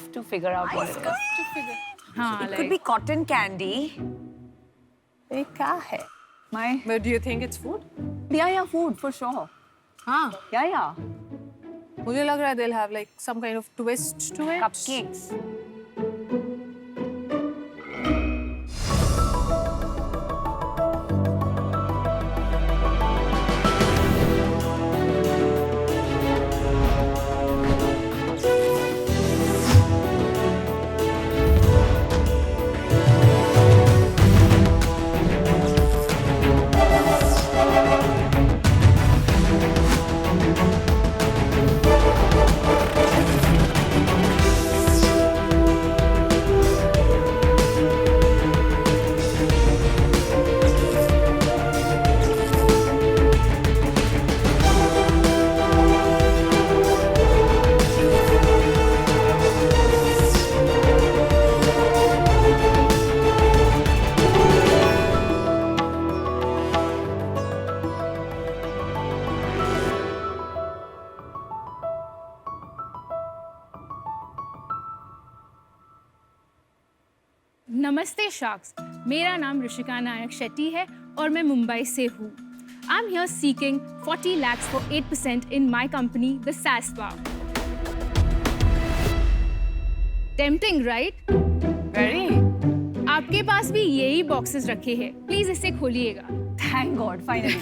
tough to figure out what it is. हाँ, It could be cotton candy. ये क्या है? But do you think it's food? Yeah, food for sure. हाँ, Yeah. मुझे लग रहा है they'll have like some kind of twist to it. Cupcakes. नमस्ते शार्क्स, मेरा नाम ऋषिका नायक शेट्टी है और मैं मुंबई से हूँ। I'm here seeking 40 lakhs for 8% in my company, the SAS Bar. Tempting, right? Very. आपके पास भी यही बॉक्सेस रखे हैं। प्लीज इसे खोलिएगा। Thank God, finally.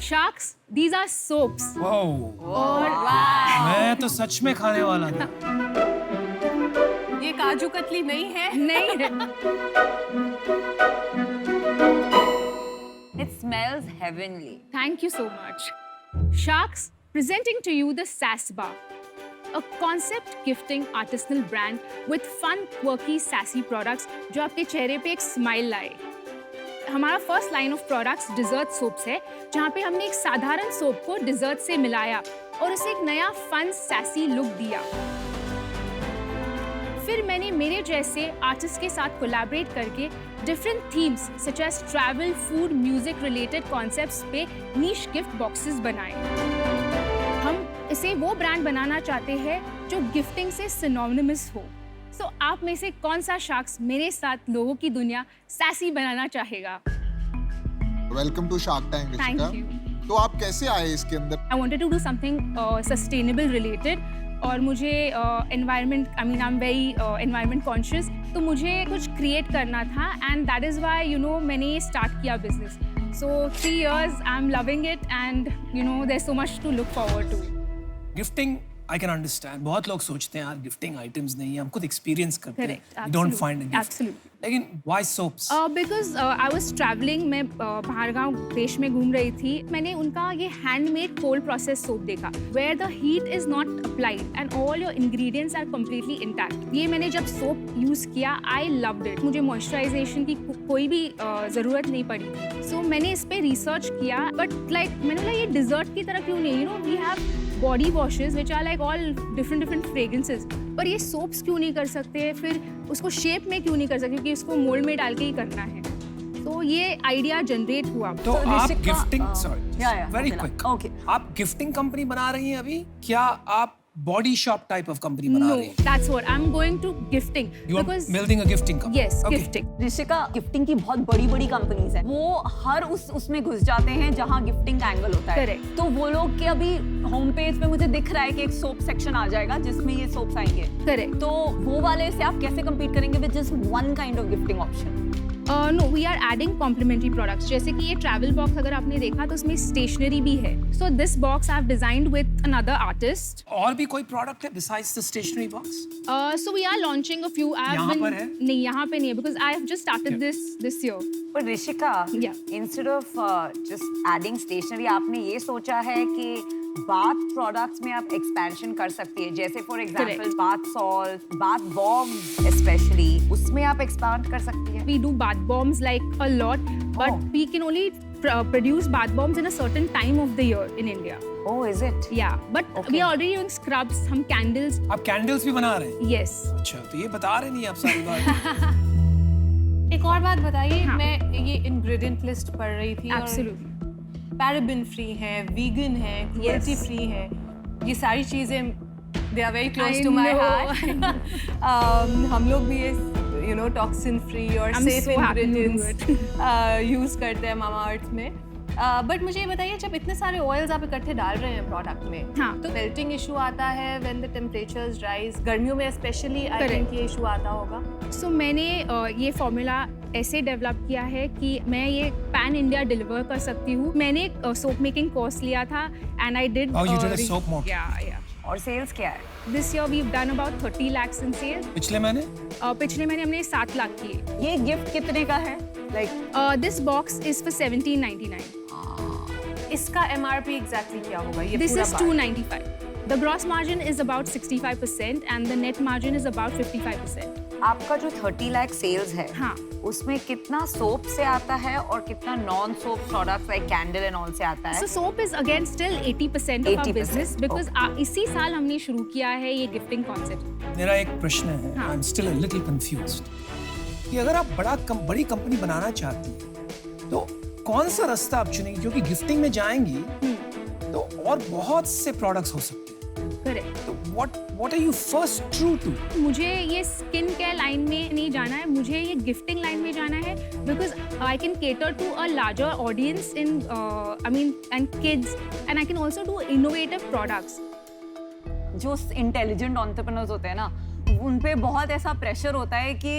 Sharks, these are soaps. और मैं तो सच में खाने वाला था। ये काजू कतली नहीं है? नहीं है। It smells heavenly. Thank you so much. Sharks, presenting to you the SAS Bar, a concept gifting artisanal brand with fun, quirky, sassy products जो आपके चेहरे पे एक स्माइल लाए। हमारा first line of products dessert soaps है, जहाँ पे हमने एक साधारण सोप को डिजर्ट से मिलाया और उसे एक नया फन सैसी लुक दिया। फिर मैंने मेरे जैसे आर्टिस्ट के साथ कोलैबोरेट करके different themes such as travel, food, music related concepts पे नीश गिफ्ट बॉक्सेस बनाए। हम इसे वो ब्रांड बनाना चाहते हैं जो गिफ्टिंग से सिनोनिमस हो। तो आप में से कौन सा शार्क्स मेरे साथ लोगों की दुनिया सैसी बनाना चाहेगा? Welcome to Shark Tank Rishika. Thank you. तो आप कैसे आए इसके अंदर? I wanted to do something sustainable related और मुझे environment, I mean I'm very environment conscious, तो मुझे कुछ create करना था and that is why you know मैंने ये start किया business. So 3 years I'm loving it and you know there's so much to look forward to. Gifting I can understand. बहुत लोग सोचते हैं यार गिफ्टिंग आइटम्स नहीं है, हम खुद एक्सपीरियंस करते हैं। Correct, We don't absolutely, find a gift. absolutely. लेकिन why soaps? Because I was traveling, मैं बाहर गाँव देश में घूम रही थी। मैंने उनका ये हैंडमेड कोल्ड प्रोसेस सोप देखा where the heat is not applied and all your ingredients are completely intact. ये मैंने जब सोप यूज़ किया I loved it. मुझे मॉइस्चराइजेशन की कोई भी ज़रूरत नहीं पड़ी। So मैंने इस पे रिसर्च किया but like मैंने बोला ये डिजर्ट की तरह क्यों नहीं? You know we have body washes which are like all different fragrances, पर ये सोप्स क्यों नहीं कर सकते? फिर उसको शेप में क्यों नहीं कर सकते? क्योंकि उसको मोल्ड में डाल के ही करना है। तो ये आइडिया जनरेट हुआ। तो आप Rishika, gifting sorry yeah, very okay, quick, okay. आप गिफ्टिंग कंपनी बना रही हैं अभी? क्या आप body shop type of company बना No, रही हैं? that's what I'm going to gifting You are because building a gifting company. yes, Okay. gifting. Rishika, gifting की बहुत बड़ी कंपनीज हैं। वो हर उसमें घुस जाते हैं जहाँ गिफ्टिंग का एंगल होता है। Correct. तो वो लोग के अभी होम पेज पे मुझे दिख रहा है कि एक सोप सेक्शन आ जाएगा जिसमें ये सोप्स आएंगे। Correct. तो वो वाले से आप कैसे compete करेंगे with just one kind of gifting option? No, we are adding complementary products. जैसे कि ये travel box अगर आपने देखा तो उसमें stationery भी है. So this box I've designed with another artist. और भी कोई प्रोडक्ट है besides the stationery box? So we are launching a few. यहाँ पर है? नहीं, यहाँ पे नहीं है because I have just started this year. पर Rishika, Yeah. instead of just adding stationery, आपने ये सोचा है कि बाथ प्रोडक्ट्स में आप एक्सपेंशन कर सकती है, जैसे for example Correct. Bath salt, bath bomb specially, उसमें आप एक्सपांड कर सकती है। We do bath bombs like a lot, but Oh. we can only produce bath bombs in a certain time of the year in India. Oh, is it? Yeah, but Okay. we are already doing scrubs, हम candles. आप candles भी बना रहे हैं? Yes. अच्छा, तो ये बता रहे नहीं आप सारी बात। एक और बात बताइए, हाँ. मैं ये इंग्रेडिएंट लिस्ट पढ़ रही थी और Absolutely. पैराबिन फ्री हैं, वीगन हैं, क्रुएल्टी फ्री हैं। ये सारी चीज़ें they are very close I to my know. Heart. हम लोग भी ये टॉक्सिन फ्री और I'm safe so happy to do ingredients use करते हैं मामा अर्थ में। बट मुझे ये बताइए, जब इतने सारे ऑयल्स आप इकट्ठे डाल रहे हैं प्रोडक्ट में, हाँ। तो मेल्टिंग इशू आता है व्हेन द टेम्परेचर्स राइज, गर्मियों में स्पेशली आई Correct. थिंक ये इशू आता होगा। सो मैंने ये फॉर्मूला ऐसे डेवलप किया है कि मैं ये पैन इंडिया डिलीवर कर सकती हूँ। मैंने सोप मेकिंग कोर्स लिया था and I did Oh, you did a soap mock. या और सेल्स क्या है? This year we have done about 30 lakhs in sales. पिछले महीने पिछले महीने हमने 7 लाख किए। ये गिफ्ट कितने का है? Like this box is for 1799. इसका MRP एग्जैक्टली क्या होगा? ये This पूरा is bar? 295. The gross margin is about 65% and the net margin is about 55%. आपका जो 30 लाख सेल्स है, हाँ। उसमें कितना सोप से आता है और कितना non soap products like candle and all से आता है? So soap is again still 80% of our 80%, business because इसी साल हमने शुरू किया है ये गिफ्टिंग कॉन्सेप्ट। मेरा एक प्रश्न है, हाँ. I am still a little confused कि अगर आप बड़ी कंपनी बनाना चाहती हैं तो कौन सा रास्ता आप चुनेंगी? क्योंकि गिफ्टिंग में जाएंगी तो और बहुत से प्रोडक्ट्स हो सकते हैं, करेक्ट। तो what are you first true to? मुझे ये स्किन केयर लाइन में नहीं जाना है, मुझे ये गिफ्टिंग लाइन में जाना है because I can cater to a larger audience in I mean and kids and I can also do innovative products. जो इंटेलिजेंट एंटरप्रेन्योर्स होते हैं ना, उन पे बहुत ऐसा प्रेशर होता है कि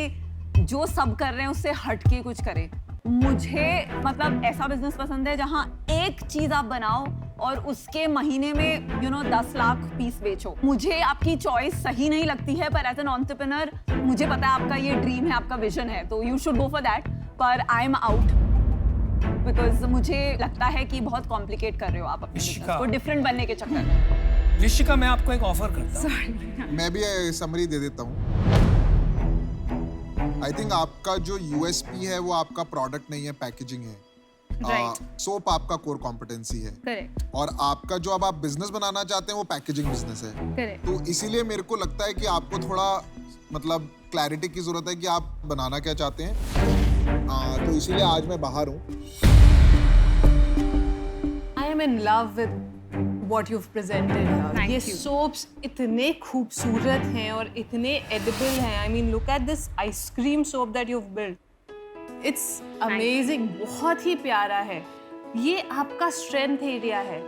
जो सब कर रहे हैं उससे हट के कुछ करें। मुझे मतलब ऐसा बिजनेस पसंद है जहाँ एक चीज आप बनाओ और उसके महीने में 10 लाख पीस बेचो। मुझे आपकी चॉइस सही नहीं लगती है, पर एज एन एंटरप्रेन्योर मुझे पता है आपका ये ड्रीम है, आपका विजन है, तो you should go for that. पर आई एम आउट बिकॉज मुझे लगता है कि बहुत कॉम्प्लिकेट कर रहे हो आप अपने इशिका। business को डिफरेंट बनने के चक्कर में। ऋषिका, मैं आपको एक ऑफर करता हूँ। मैं भी समरी दे देता हूँ। आई थिंक आपका जो USP है वो आपका प्रोडक्ट नहीं है, पैकेजिंग है। Right. सोप आपका कोर कॉम्पिटेंसी है, करेक्ट और आपका जो अब आप बिजनेस बनाना चाहते हैं वो पैकेजिंग बिजनेस है। करेक्ट। तो इसीलिए मेरे को लगता है कि आपको थोड़ा मतलब क्लैरिटी की जरूरत है कि आप बनाना क्या चाहते हैं। तो इसीलिए आज मैं बाहर हूँ। I am in love with what you've presented here. Thank ये you. soaps इतने खूबसूरत हैं और इतने edible हैं. I mean, look at this ice cream soap that you've built. It's amazing. बहुत ही प्यारा है. ये आपका strength area है.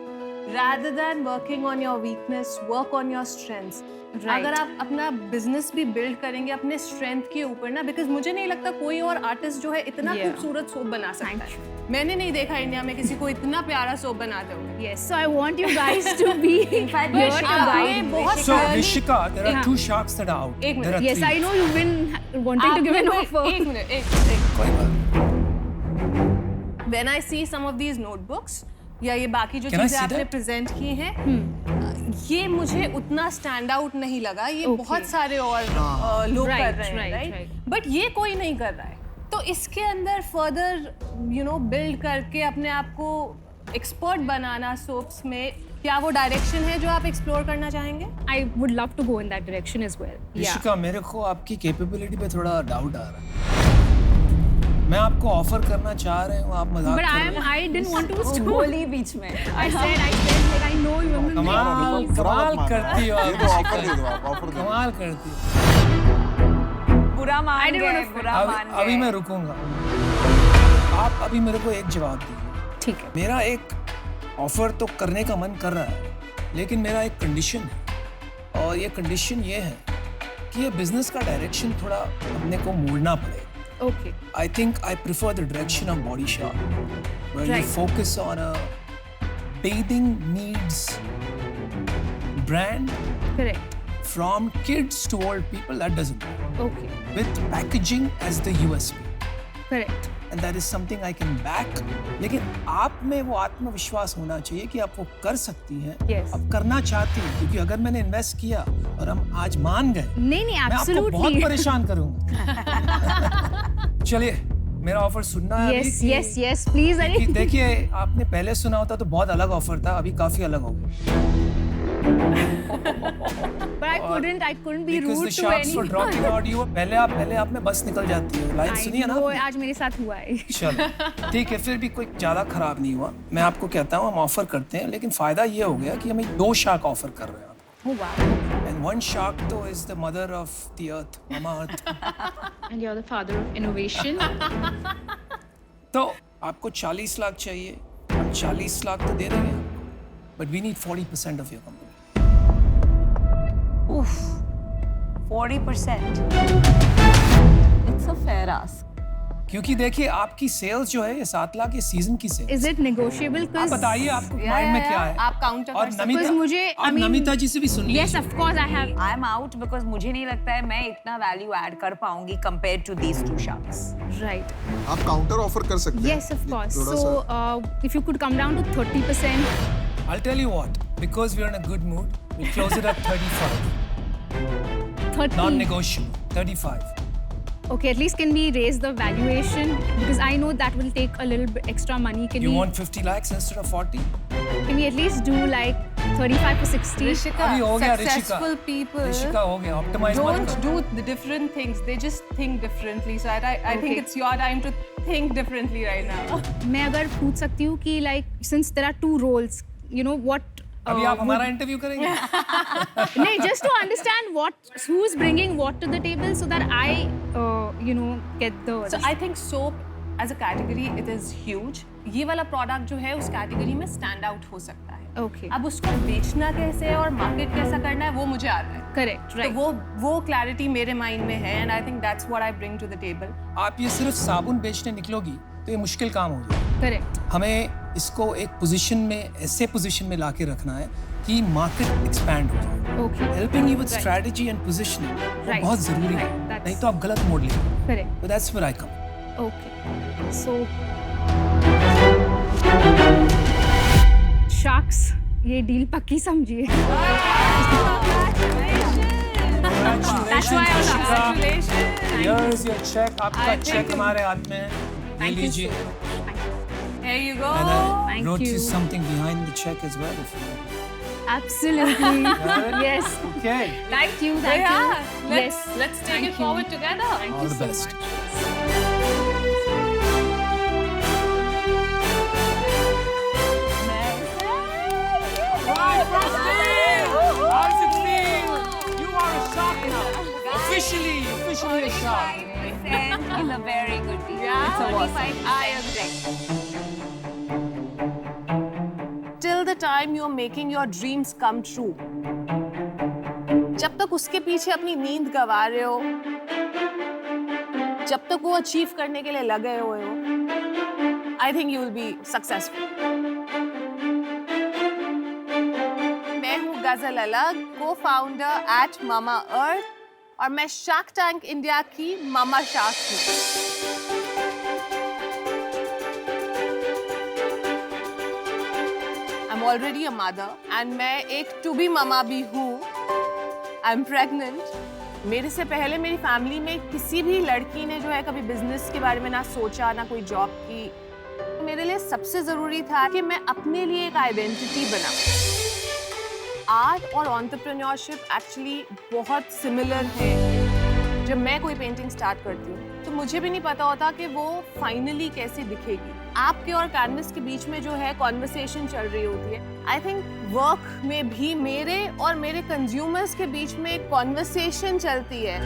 Rather than working on your weakness, work on your strengths. Right. अगर आप अपना बिजनेस भी बिल्ड करेंगे अपने स्ट्रेंथ के ऊपर ना, बिकॉज मुझे नहीं लगता कोई और आर्टिस्ट जो है इतना Yeah. खूबसूरत सोप बना सकता Thank है. मैंने नहीं देखा इंडिया में किसी को इतना प्यारा सोप बनाते हुए. Yes, so I want you guys to be fact, here Rishika, to आपने guide. बहुत So clearly- Rishika, there are Yeah. 2 sharks that are out. एक minute. There are Yes, 3. I know you've been wanting to give an offer. एक minute, एक. कोई बात नहीं। When I see some of these notebooks या ये बाकी जो Can I चीजें see आपने that? प्रेजेंट की हैं, ये मुझे उतना स्टैंड आउट नहीं लगा. ये Okay. बहुत सारे और लोग Right, कर रहे हैं, right, राइट? right. बट ये कोई नहीं कर रहा है. तो इसके अंदर फर्दर बिल्ड करके अपने आप को एक्सपर्ट बनाना सोप्स में, क्या वो डायरेक्शन है जो आप एक्सप्लोर करना चाहेंगे? I would love to go in that direction as well. Yeah. Rishika, मेरे को आपकी कैपेबिलिटी पे थोड़ा डाउट आ रहा है। मैं आपको ऑफर करना चाह रहा हूँ, आप मजाक But कर रहे I didn't want to वो stop. बोली बीच में। I said like I know you. हो। कमाल करती हो ये आप, तो ऑफर ऋषिका। दे दो, आप ऑफर दे दो। कमाल करती हो। बुरा मान I didn't गए, want to- बुरा मान गए। अभी मैं रुकूंगा। आप अभी मेरे को एक जवाब दीजिए। ठीक है. मेरा एक ऑफर तो करने का मन कर रहा है, लेकिन मेरा एक कंडीशन है, और ये कंडीशन ये है कि ये बिजनेस का डायरेक्शन थोड़ा अपने को मोड़ना पड़ेगा। Okay. I think I prefer the direction of Body Shop, where you Right. focus on a bathing needs brand Correct. from kids to old people. That doesn't work. Okay. With packaging as the USP, Correct. and that is something I can back. लेकिन आप में वो आत्मविश्वास होना चाहिए कि आप वो कर सकती हैं, Yes. आप करना चाहती हैं, क्योंकि अगर मैंने इन्वेस्ट किया और हम आज मान गए, नहीं मैं आपको absolutely. बहुत परेशान करूंगा। चलिए, मेरा ऑफर सुनना है Yes, अभी yes, yes. Please. कि देखिए, आपने पहले सुना होता तो बहुत अलग ऑफर था, अभी काफी अलग हो गया। But I couldn't be Because rude the to sharks were anyone. dropping out you. पहले आप में बस निकल जाती है। लाइन I सुनिए ना know, आपने? आज मेरे साथ हुआ है। चलो ठीक है, फिर भी कोई ज्यादा खराब नहीं हुआ। मैं आपको कहता हूँ हम ऑफर करते हैं, लेकिन फायदा ये हो गया कि हमें 2 शार्क ऑफर कर रहे हैं। Oh wow. And one shark though is the mother of the earth, Mama Earth. And you're the father of innovation. तो आपको 40 लाख चाहिए, हम 40 लाख तो दे देंगे आपको, but we need 40% of your company. Oof, 40%. It's a fair ask. क्योंकि देखिए आपकी सेल्स जो है ये 7 लाख ये सीजन की सेल्स। Is it negotiable? आप 'Cause बताइए आपको Yeah, माइंड में yeah, क्या है? आप काउंटर और कर सकते नमिता, मुझे, I आप mean- नमिता जी से भी सुन लीजिए। yes, of course I have. I'm out because मुझे नहीं लगता है मैं इतना वैल्यू ऐड कर पाऊंगी compared to these 2 sharks. Right. आप काउंटर ऑफर कर सकते हैं। Yes, of course. थोड़ा So सा if you could come down to 30%. I'll tell you what, because we're in a good mood, we'll close it at 35. 30. Non-negotiable, 35. Okay, at least can we raise the valuation? Because I know that will take a little bit extra money. Can You we want 50 lakhs instead of 40? at least do like 35 to 60? Rishika, अभी हो गया Rishika. successful people Rishika हो गया, optimize मत don't करो। do the different things. They just think differently. So I think Okay. it's your time to think differently right now. मैं अगर पूछ सकती हूँ कि like since there are 2 roles, you know what? अभी आप हमारा इंटरव्यू करेंगे? नहीं, just to understand who's bringing what to the table so that I, get the. So I think soap as a category it is huge. ये वाला product जो है उस category में stand out हो सकता है. Okay. अब उसको बेचना कैसे है और market कैसा करना है वो मुझे आता है. Correct, right. तो वो clarity मेरे mind में है and I think that's what I bring to the table. आप ये सिर्फ साबुन बेचने निकलोगी तो ये मुश्किल काम हो जाएगा। Correct. हमें इसको एक पोजीशन में, ऐसे पोजीशन में लाके रखना है कि मार्केट एक्सपैंड हो जाए। Okay. Helping you with Right. Strategy and positioning Right. बहुत जरूरी है, Right. That's- नहीं तो आप गलत मोड़ लेंगे। Correct. So that's where I come. Okay. So sharks, ये डील पक्की समझिए. That's why I was Congratulations. Here is your check. आपका I think- चेक हमारे हाथ में है। ये Thank you लीजिए। so much. Here you go. And I Thank wrote you you. something behind the check as well. If you want. Absolutely. Yes. Okay. Thank you. Yeah, Thank you. let's Yes. take Thank it you. forward together. Thank All you the so best. much. You are a shark now. Officially a shark. 45% is a very good deal. Yeah, It's a awesome. 45%. I agree. Till the time you're making your dreams come true. जब तक उसके पीछे अपनी नींद गवा रहे हो, जब तक वो अचीव करने के लिए लगे हुए हो, I think you will be successful. मैं हूँ गजल अलग, co-founder at Mama Earth और मैं शार्क टैंक इंडिया की मामा शार्क हूँ. I'm already a mother and मैं एक to be mama भी हूँ. I'm pregnant. मेरे से पहले मेरी फैमिली में किसी भी लड़की ने जो है कभी बिजनेस के बारे में ना सोचा ना कोई जॉब की. मेरे लिए सबसे जरूरी था कि मैं अपने लिए एक आइडेंटिटी बनाऊं. आर्ट और एंटरप्रेन्योरशिप एक्चुअली बहुत सिमिलर है. जब मैं कोई पेंटिंग स्टार्ट करती हूँ तो मुझे भी नहीं पता होता कि वो फाइनली कैसे दिखेगी. आपके और कैनवस के बीच में जो है कॉन्वर्सेशन चल रही होती है. आई थिंक वर्क में भी मेरे और मेरे कंज्यूमर्स के बीच में एक कॉन्वर्सेशन चलती है.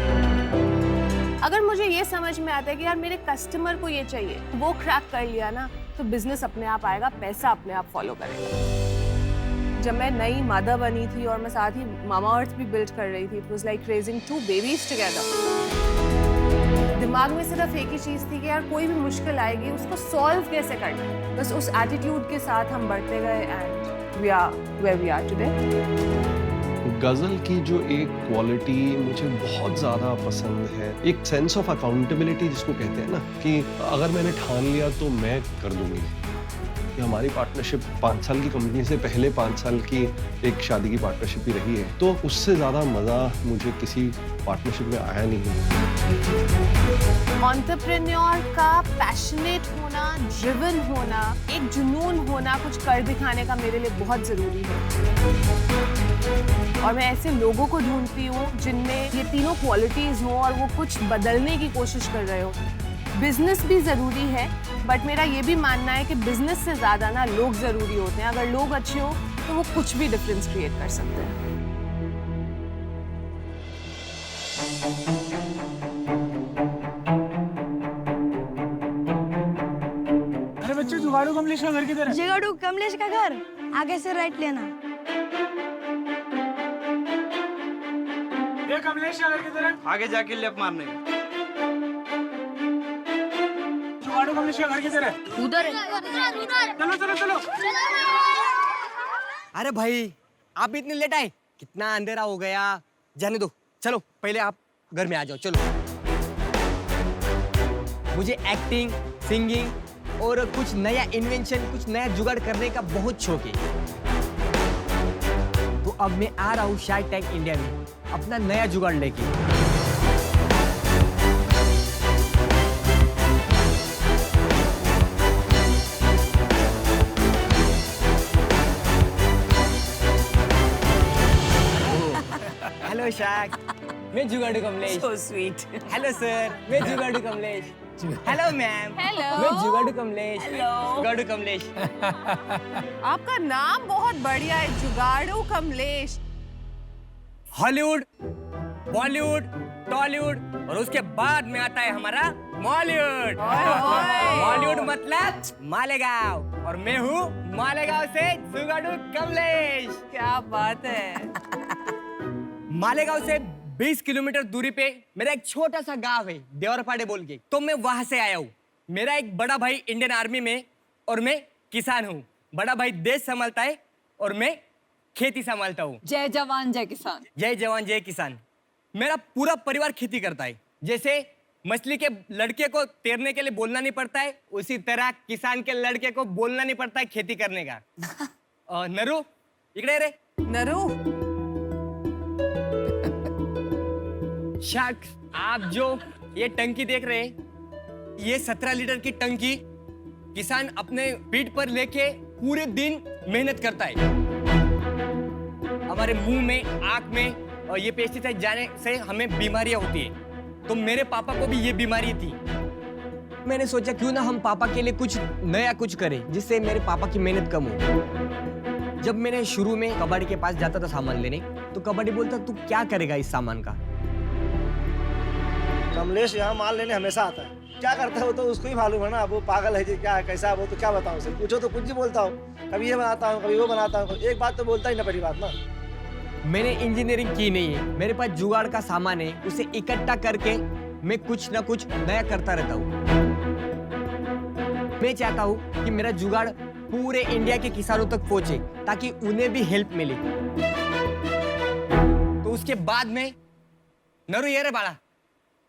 अगर मुझे ये समझ में आता है कि यार मेरे कस्टमर को ये चाहिए, वो क्रैक कर लिया ना तो बिजनेस अपने आप आएगा, पैसा अपने आप फॉलो करेगा. जब मैं नई मदर बनी थी और मैं साथ ही मामा अर्थ भी बिल्ड कर रही थी, it was like raising 2 babies together. दिमाग में सिर्फ एक ही चीज़ थी कि यार कोई भी मुश्किल आएगी उसको सॉल्व कैसे करना है. बस उस एटीट्यूड के साथ हम बढ़ते गए and we are where we are today. गज़ल की जो एक क्वालिटी मुझे बहुत ज़्यादा पसंद है, एक सेंस ऑफ अकाउंटेबिलिटी जिसको कहते हैं ना, कि अगर मैंने ठान लिया तो मैं कर दूंगी. कि हमारी पार्टनरशिप 5 साल की कंपनी से पहले 5 साल की एक शादी की पार्टनरशिप भी रही है, तो उससे ज़्यादा मज़ा मुझे किसी पार्टनरशिप में आया नहीं है. एंटरप्रेन्योर का पैशनेट होना, ड्रिवन होना, एक जुनून होना, कुछ कर दिखाने का मेरे लिए बहुत ज़रूरी है. और मैं ऐसे लोगों को ढूंढती हूँ जिनमें ये तीनों क्वालिटीज हो और वो कुछ बदलने की कोशिश कर रहे हो। बिजनेस भी जरूरी है, बट मेरा ये भी मानना है कि बिजनेस से ज्यादा ना लोग जरूरी होते हैं। अगर लोग अच्छे हो तो वो कुछ भी डिफरेंस क्रिएट कर सकते हैं। अरे बच्चे, जुगाड़ू कमलेश का घर किधर है? जुगाड़ू कमलेश का घर आगे से राइट लेना। ये कमलेश का घर किधर है? आगे जाके लेफ्ट मारने का। जुगाड़ू कमलेश का घर किधर है? उधर चलो चलो चलो। अरे भाई, आप इतने लेट आए? कितना अंधेरा हो गया। जाने दो, चलो पहले आप घर में आ जाओ। चलो, मुझे एक्टिंग, सिंगिंग और कुछ नया इन्वेंशन, कुछ नया जुगाड़ करने का बहुत शौक है। तो अब मैं आ रहा हूँ शार्क टैंक इंडिया में अपना नया जुगाड़ लेके। हेलो शार्क, मैं Jugaadu Kamlesh. So sweet. Hello sir, मैं Jugaadu Kamlesh. Hello ma'am. Hello. मैं जुगाड़ू कमलेश। Hello. जुगाड़ू कमलेश। आपका नाम बहुत बढ़िया है, जुगाड़ू कमलेश। हॉलीवुड, बॉलीवुड, टॉलीवुड और उसके बाद में आता है हमारा मॉलीवुड। मॉलीवुड मतलब मालेगांव, और मैं हूँ मालेगांव से जुगाड़ू कमलेश। क्या बात है। मालेगांव से 20 किलोमीटर दूरी पे मेरा एक छोटा सा गांव है, देवरपाड़े बोल के। तो मैं वहां से आया हूँ। मेरा एक बड़ा भाई इंडियन आर्मी में और मैं किसान हूँ। बड़ा भाई देश संभालता है और मैं खेती संभालता हूँ। जय जवान जय किसान। जय जवान जय किसान। मेरा पूरा परिवार खेती करता है। जैसे मछली के लड़के को तैरने के लिए बोलना नहीं पड़ता है, उसी तरह किसान के लड़के को बोलना नहीं पड़ता है खेती करने का। नरू, इकड़े रे। नरू, शार्क, आप जो ये टंकी देख रहे हैं, ये 17 लीटर की टंकी किसान अपने पीठ पर लेके पूरे दिन मेहनत करता है। हमारे मुंह में, आंख में और ये पेस्टिसाइड जाने से हमें बीमारियां होती है। तो मेरे पापा को भी ये बीमारी थी। मैंने सोचा क्यों ना हम पापा के लिए कुछ नया कुछ करें जिससे मेरे पापा की मेहनत कम हो। जब मैंने शुरू में कबाड़ी के पास जाता था सामान लेने, तो कबाड़ी बोलता तू क्या करेगा इस सामान का। कमलेश यहाँ माल लेने हमेशा आता है। क्या करता है वो तो उसको ही मालूम है ना। वो पागल है जी, क्या है, कैसा है वो, तो क्या बताऊँ उसे। पूछो तो कुछ भी बोलता हूँ, कभी ये बनाता हूँ, कभी वो बनाता हूँ। एक बात तो बोलता ही ना, पहली बात ना। मैंने इंजीनियरिंग की नहीं है, मेरे पास जुगाड़ का सामान है, उसे इकट्ठा करके मैं कुछ ना कुछ नया करता रहता हूँ। मैं चाहता हूँ कि मेरा जुगाड़ पूरे इंडिया के किसानों तक पहुंचे ताकि उन्हें भी हेल्प मिले। तो उसके बाद में नरू, ये रे बाड़ा,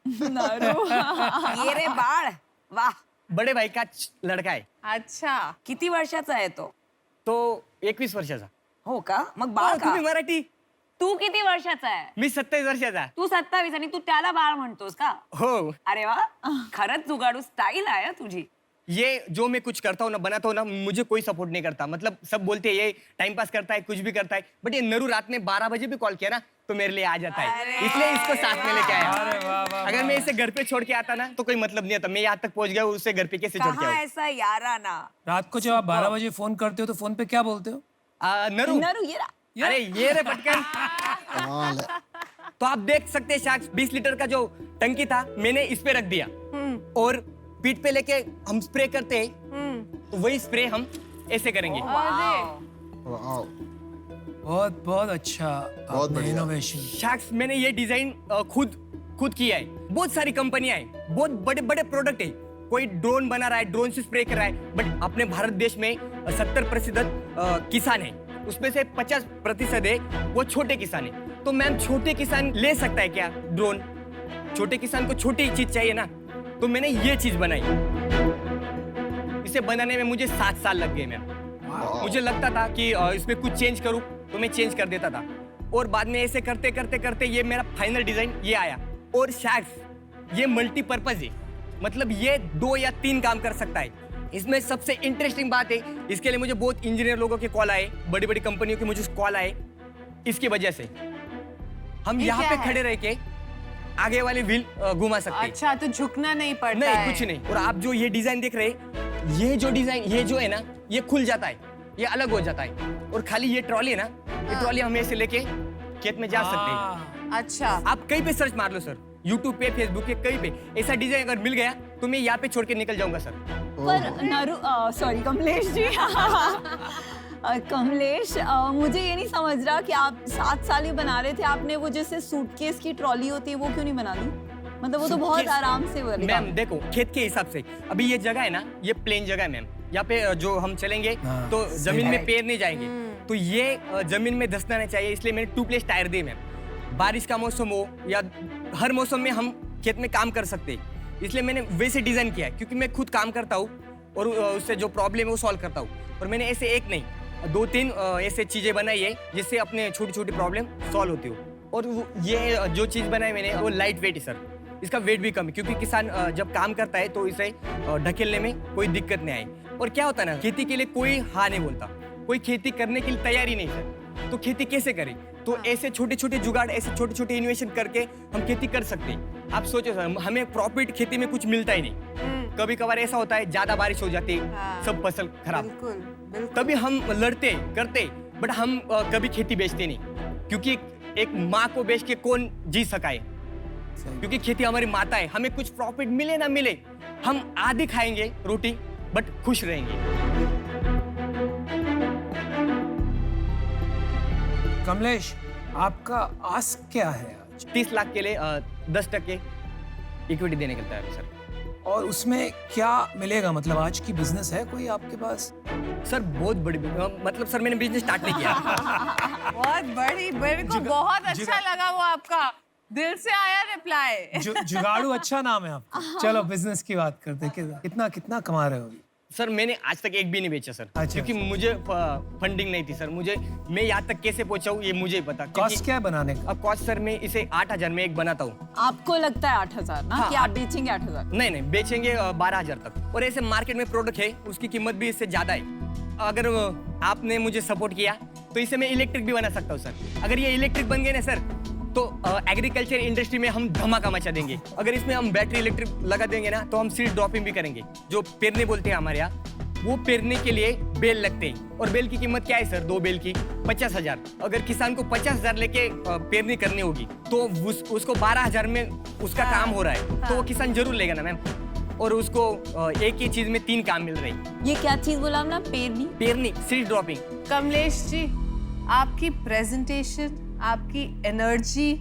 ये रे बाळ, वाह. बड़े भाई का लड़का आहे. अच्छा, किती वर्षाचा आहे तो? तो 21 वर्षाचा. हो का? मग बाळ का? तुम्ही मराठी. तू किती वर्षाचा आहे? मी 27 वर्षाचा. तू 27 आणि तू त्याला बाळ म्हणतोस का? हो. अरे वा, खरंच जुगाडू स्टाईल आहे तुझी. ये जो मैं कुछ करता हूँ ना, बनाता हूँ ना, मुझे कोई सपोर्ट नहीं करता. मतलब सब बोलते हैं ये टाइम पास करता है, कुछ भी करता है, बट ये नरू रात में 12 बजे भी कॉल किया ना तो मेरे लिए आ जाता है. इसलिए इसको साथ में लेके आया. अगर मैं इसे घर पे छोड़ के आता ना तो कोई मतलब नहीं आता. मैं यहाँ तक पहुंच गया, उसे घर पे कैसे छोड़ के कहाँ आऊं? ऐसा याराना? रात को जब आप 12 बजे फोन करते हो तो फोन पे क्या बोलते हो? नरू, नरू ये रहा. अरे ये रे पटकन. कमाल है. तो आप देख सकते हैं शायद 20 लीटर का जो टंकी था मैंने इस पे रख दिया और पीठ पे लेके हम स्प्रे करते हैं, तो वही स्प्रे हम ऐसे करेंगे. वाओ. बहुत बहुत अच्छा. बहुत बढ़िया. इनोवेशन. शाक्स, मैंने ये डिजाइन खुद किया है. बहुत सारी कंपनियां हैं, बहुत बड़े बड़े प्रोडक्ट है. कोई ड्रोन बना रहा है, ड्रोन से स्प्रे कर रहा है, बट अपने भारत देश में 70% किसान है, उसमें से 50% है वो छोटे किसान है. तो मैम, छोटे किसान ले सकता है क्या ड्रोन? छोटे किसान को छोटी चीज चाहिए ना, तो मैंने ये चीज बनाई. इसे बनाने में मुझे 7 साल लग गए मैम. मुझे लगता था कि इसमें कुछ चेंज करूं तो मैं चेंज कर देता था, और बाद में ऐसे करते करते करते ये मेरा फाइनल डिजाइन ये आया. और शायद ये मल्टीपर्पज है, मतलब ये 2 या 3 काम कर सकता है. इसमें सबसे इंटरेस्टिंग बात है, इसके लिए मुझे बहुत इंजीनियर लोगों के कॉल आए, बड़ी बड़ी कंपनियों के मुझे कॉल आए इसकी वजह से हम ये यहाँ क्या पे है? खड़े रह के आगे वाले व्हील घुमा सकते हैं। अच्छा, तो झुकना नहीं पड़ता नहीं है। कुछ नहीं। और आप जो ये डिजाइन देख रहे हैं, ये जो डिजाइन ये जो है ना, ये खुल जाता है, ये अलग हो जाता है। और खाली ये ट्रॉली है ना, ये ट्रॉली हम ऐसे लेके खेत में जा सकते हैं। अच्छा, आप कहीं पे सर्च मार लो सर, यूट्यूब पे, फेसबुक पे, कहीं पे ऐसा डिजाइन अगर मिल गया तो मैं यहाँ पे छोड़ के निकल जाऊंगा सर। पर सॉरी कमलेश जी कमलेश मुझे ये नहीं समझ रहा कि आप 7 साल ही बना रहे थे, आपने वो जैसे सूटकेस की ट्रॉली होती है वो क्यों नहीं बना दी? मतलब वो तो बहुत सूटकेस- आराम से बनेगा। मैम देखो, खेत के हिसाब से अभी ये जगह है ना, ये प्लेन जगह है मैम। यहाँ पे जो हम चलेंगे हाँ, तो जमीन में right. पैर नहीं जाएंगे, तो ये जमीन में धंसना नहीं चाहिए, इसलिए मैंने 2 प्लेस टायर दिए मैम। बारिश का मौसम हो या हर मौसम में हम खेत में काम कर सकते हैं, इसलिए मैंने वैसे डिजाइन किया है। क्योंकि मैं खुद काम करता हूँ और उससे जो प्रॉब्लम है वो सॉल्व करता हूँ। और मैंने ऐसे एक नहीं 2-3 ऐसे चीजें बनाई है जिससे अपने छोटी छोटी प्रॉब्लम सॉल्व होती हो। और ये जो चीज बनाई मैंने वो लाइट वेट है सर, इसका वेट भी कम है, क्योंकि किसान जब काम करता है तो इसे ढकेलने में कोई दिक्कत नहीं आई। और क्या होता है ना, खेती के लिए कोई हाँ नहीं बोलता, कोई खेती करने के लिए तैयारी नहीं सर, तो खेती कैसे करें? तो ऐसे छोटे छोटे जुगाड़, ऐसे छोटे छोटे इन्वेशन करके हम खेती कर सकते हैं। आप सोचो सर, हमें प्रॉफिट खेती में कुछ मिलता ही नहीं, कभी कभार ऐसा होता है ज्यादा बारिश हो जाती है, हाँ। सब फसल खराब, बिल्कुल बिल्कुल। तभी हम लड़ते करते, बट हम कभी खेती बेचते नहीं, क्योंकि एक माँ को बेच के कौन जी सका है? क्योंकि खेती हमारी माता है, हमें कुछ प्रॉफिट मिले ना मिले, हम आधी खाएंगे रोटी बट खुश रहेंगे। कमलेश, आपका आस्क क्या है आज? 30 लाख के लिए 10% इक्विटी देने के लिए तैयार हूं सर। और उसमें क्या मिलेगा? मतलब आज की बिजनेस है कोई आपके पास? सर बहुत बड़ी मतलब सर मैंने बिजनेस स्टार्ट नहीं किया। बहुत बड़ी, मेरे को बहुत अच्छा लगा वो आपका दिल से आया रिप्लाई। जुगाड़ू अच्छा नाम है आपका। चलो बिजनेस की बात करते हैं। कितना कितना कमा रहे हो अभी? सर मैंने आज तक एक भी नहीं बेचा सर, अच्छा, क्योंकि मुझे फंडिंग नहीं थी सर। मैं यहाँ तक कैसे पहुंचा हूँ ये मुझे ही पता। कॉस्ट क्या है बनाने का? अब कॉस्ट सर मैं इसे 8,000 में एक बनाता हूँ। आपको लगता है 8,000 ना हाँ, कि आप बेचेंगे 8,000? नहीं नहीं, बेचेंगे 12,000 तक। और ऐसे मार्केट में प्रोडक्ट है उसकी कीमत भी इससे ज्यादा है। अगर आपने मुझे सपोर्ट किया तो इसे मैं इलेक्ट्रिक भी बना सकता हूँ सर। अगर ये इलेक्ट्रिक बन गए ना सर, तो एग्रीकल्चर इंडस्ट्री में हम धमाका मचा देंगे। अगर इसमें हम बैटरी इलेक्ट्रिक लगा देंगे ना, तो हम सीड ड्रॉपिंग भी करेंगे। जो पेरने बोलते हैं हमारे यहाँ, वो पेरने के लिए बेल लगते हैं। और बेल की कीमत क्या है सर? 2 बेल की 50,000। अगर किसान को 50,000 लेके पेरनी करनी होगी तो उसको 12,000 में उसका काम हो रहा है, तो वो किसान जरूर लेगा ना मैम। और उसको एक ही चीज में 3 काम मिल रहे हैं। ये क्या चीज बोला आपने? पेरनी, सीड ड्रॉपिंग। कमलेश जी, आपकी प्रेजेंटेशन, आपकी एनर्जी,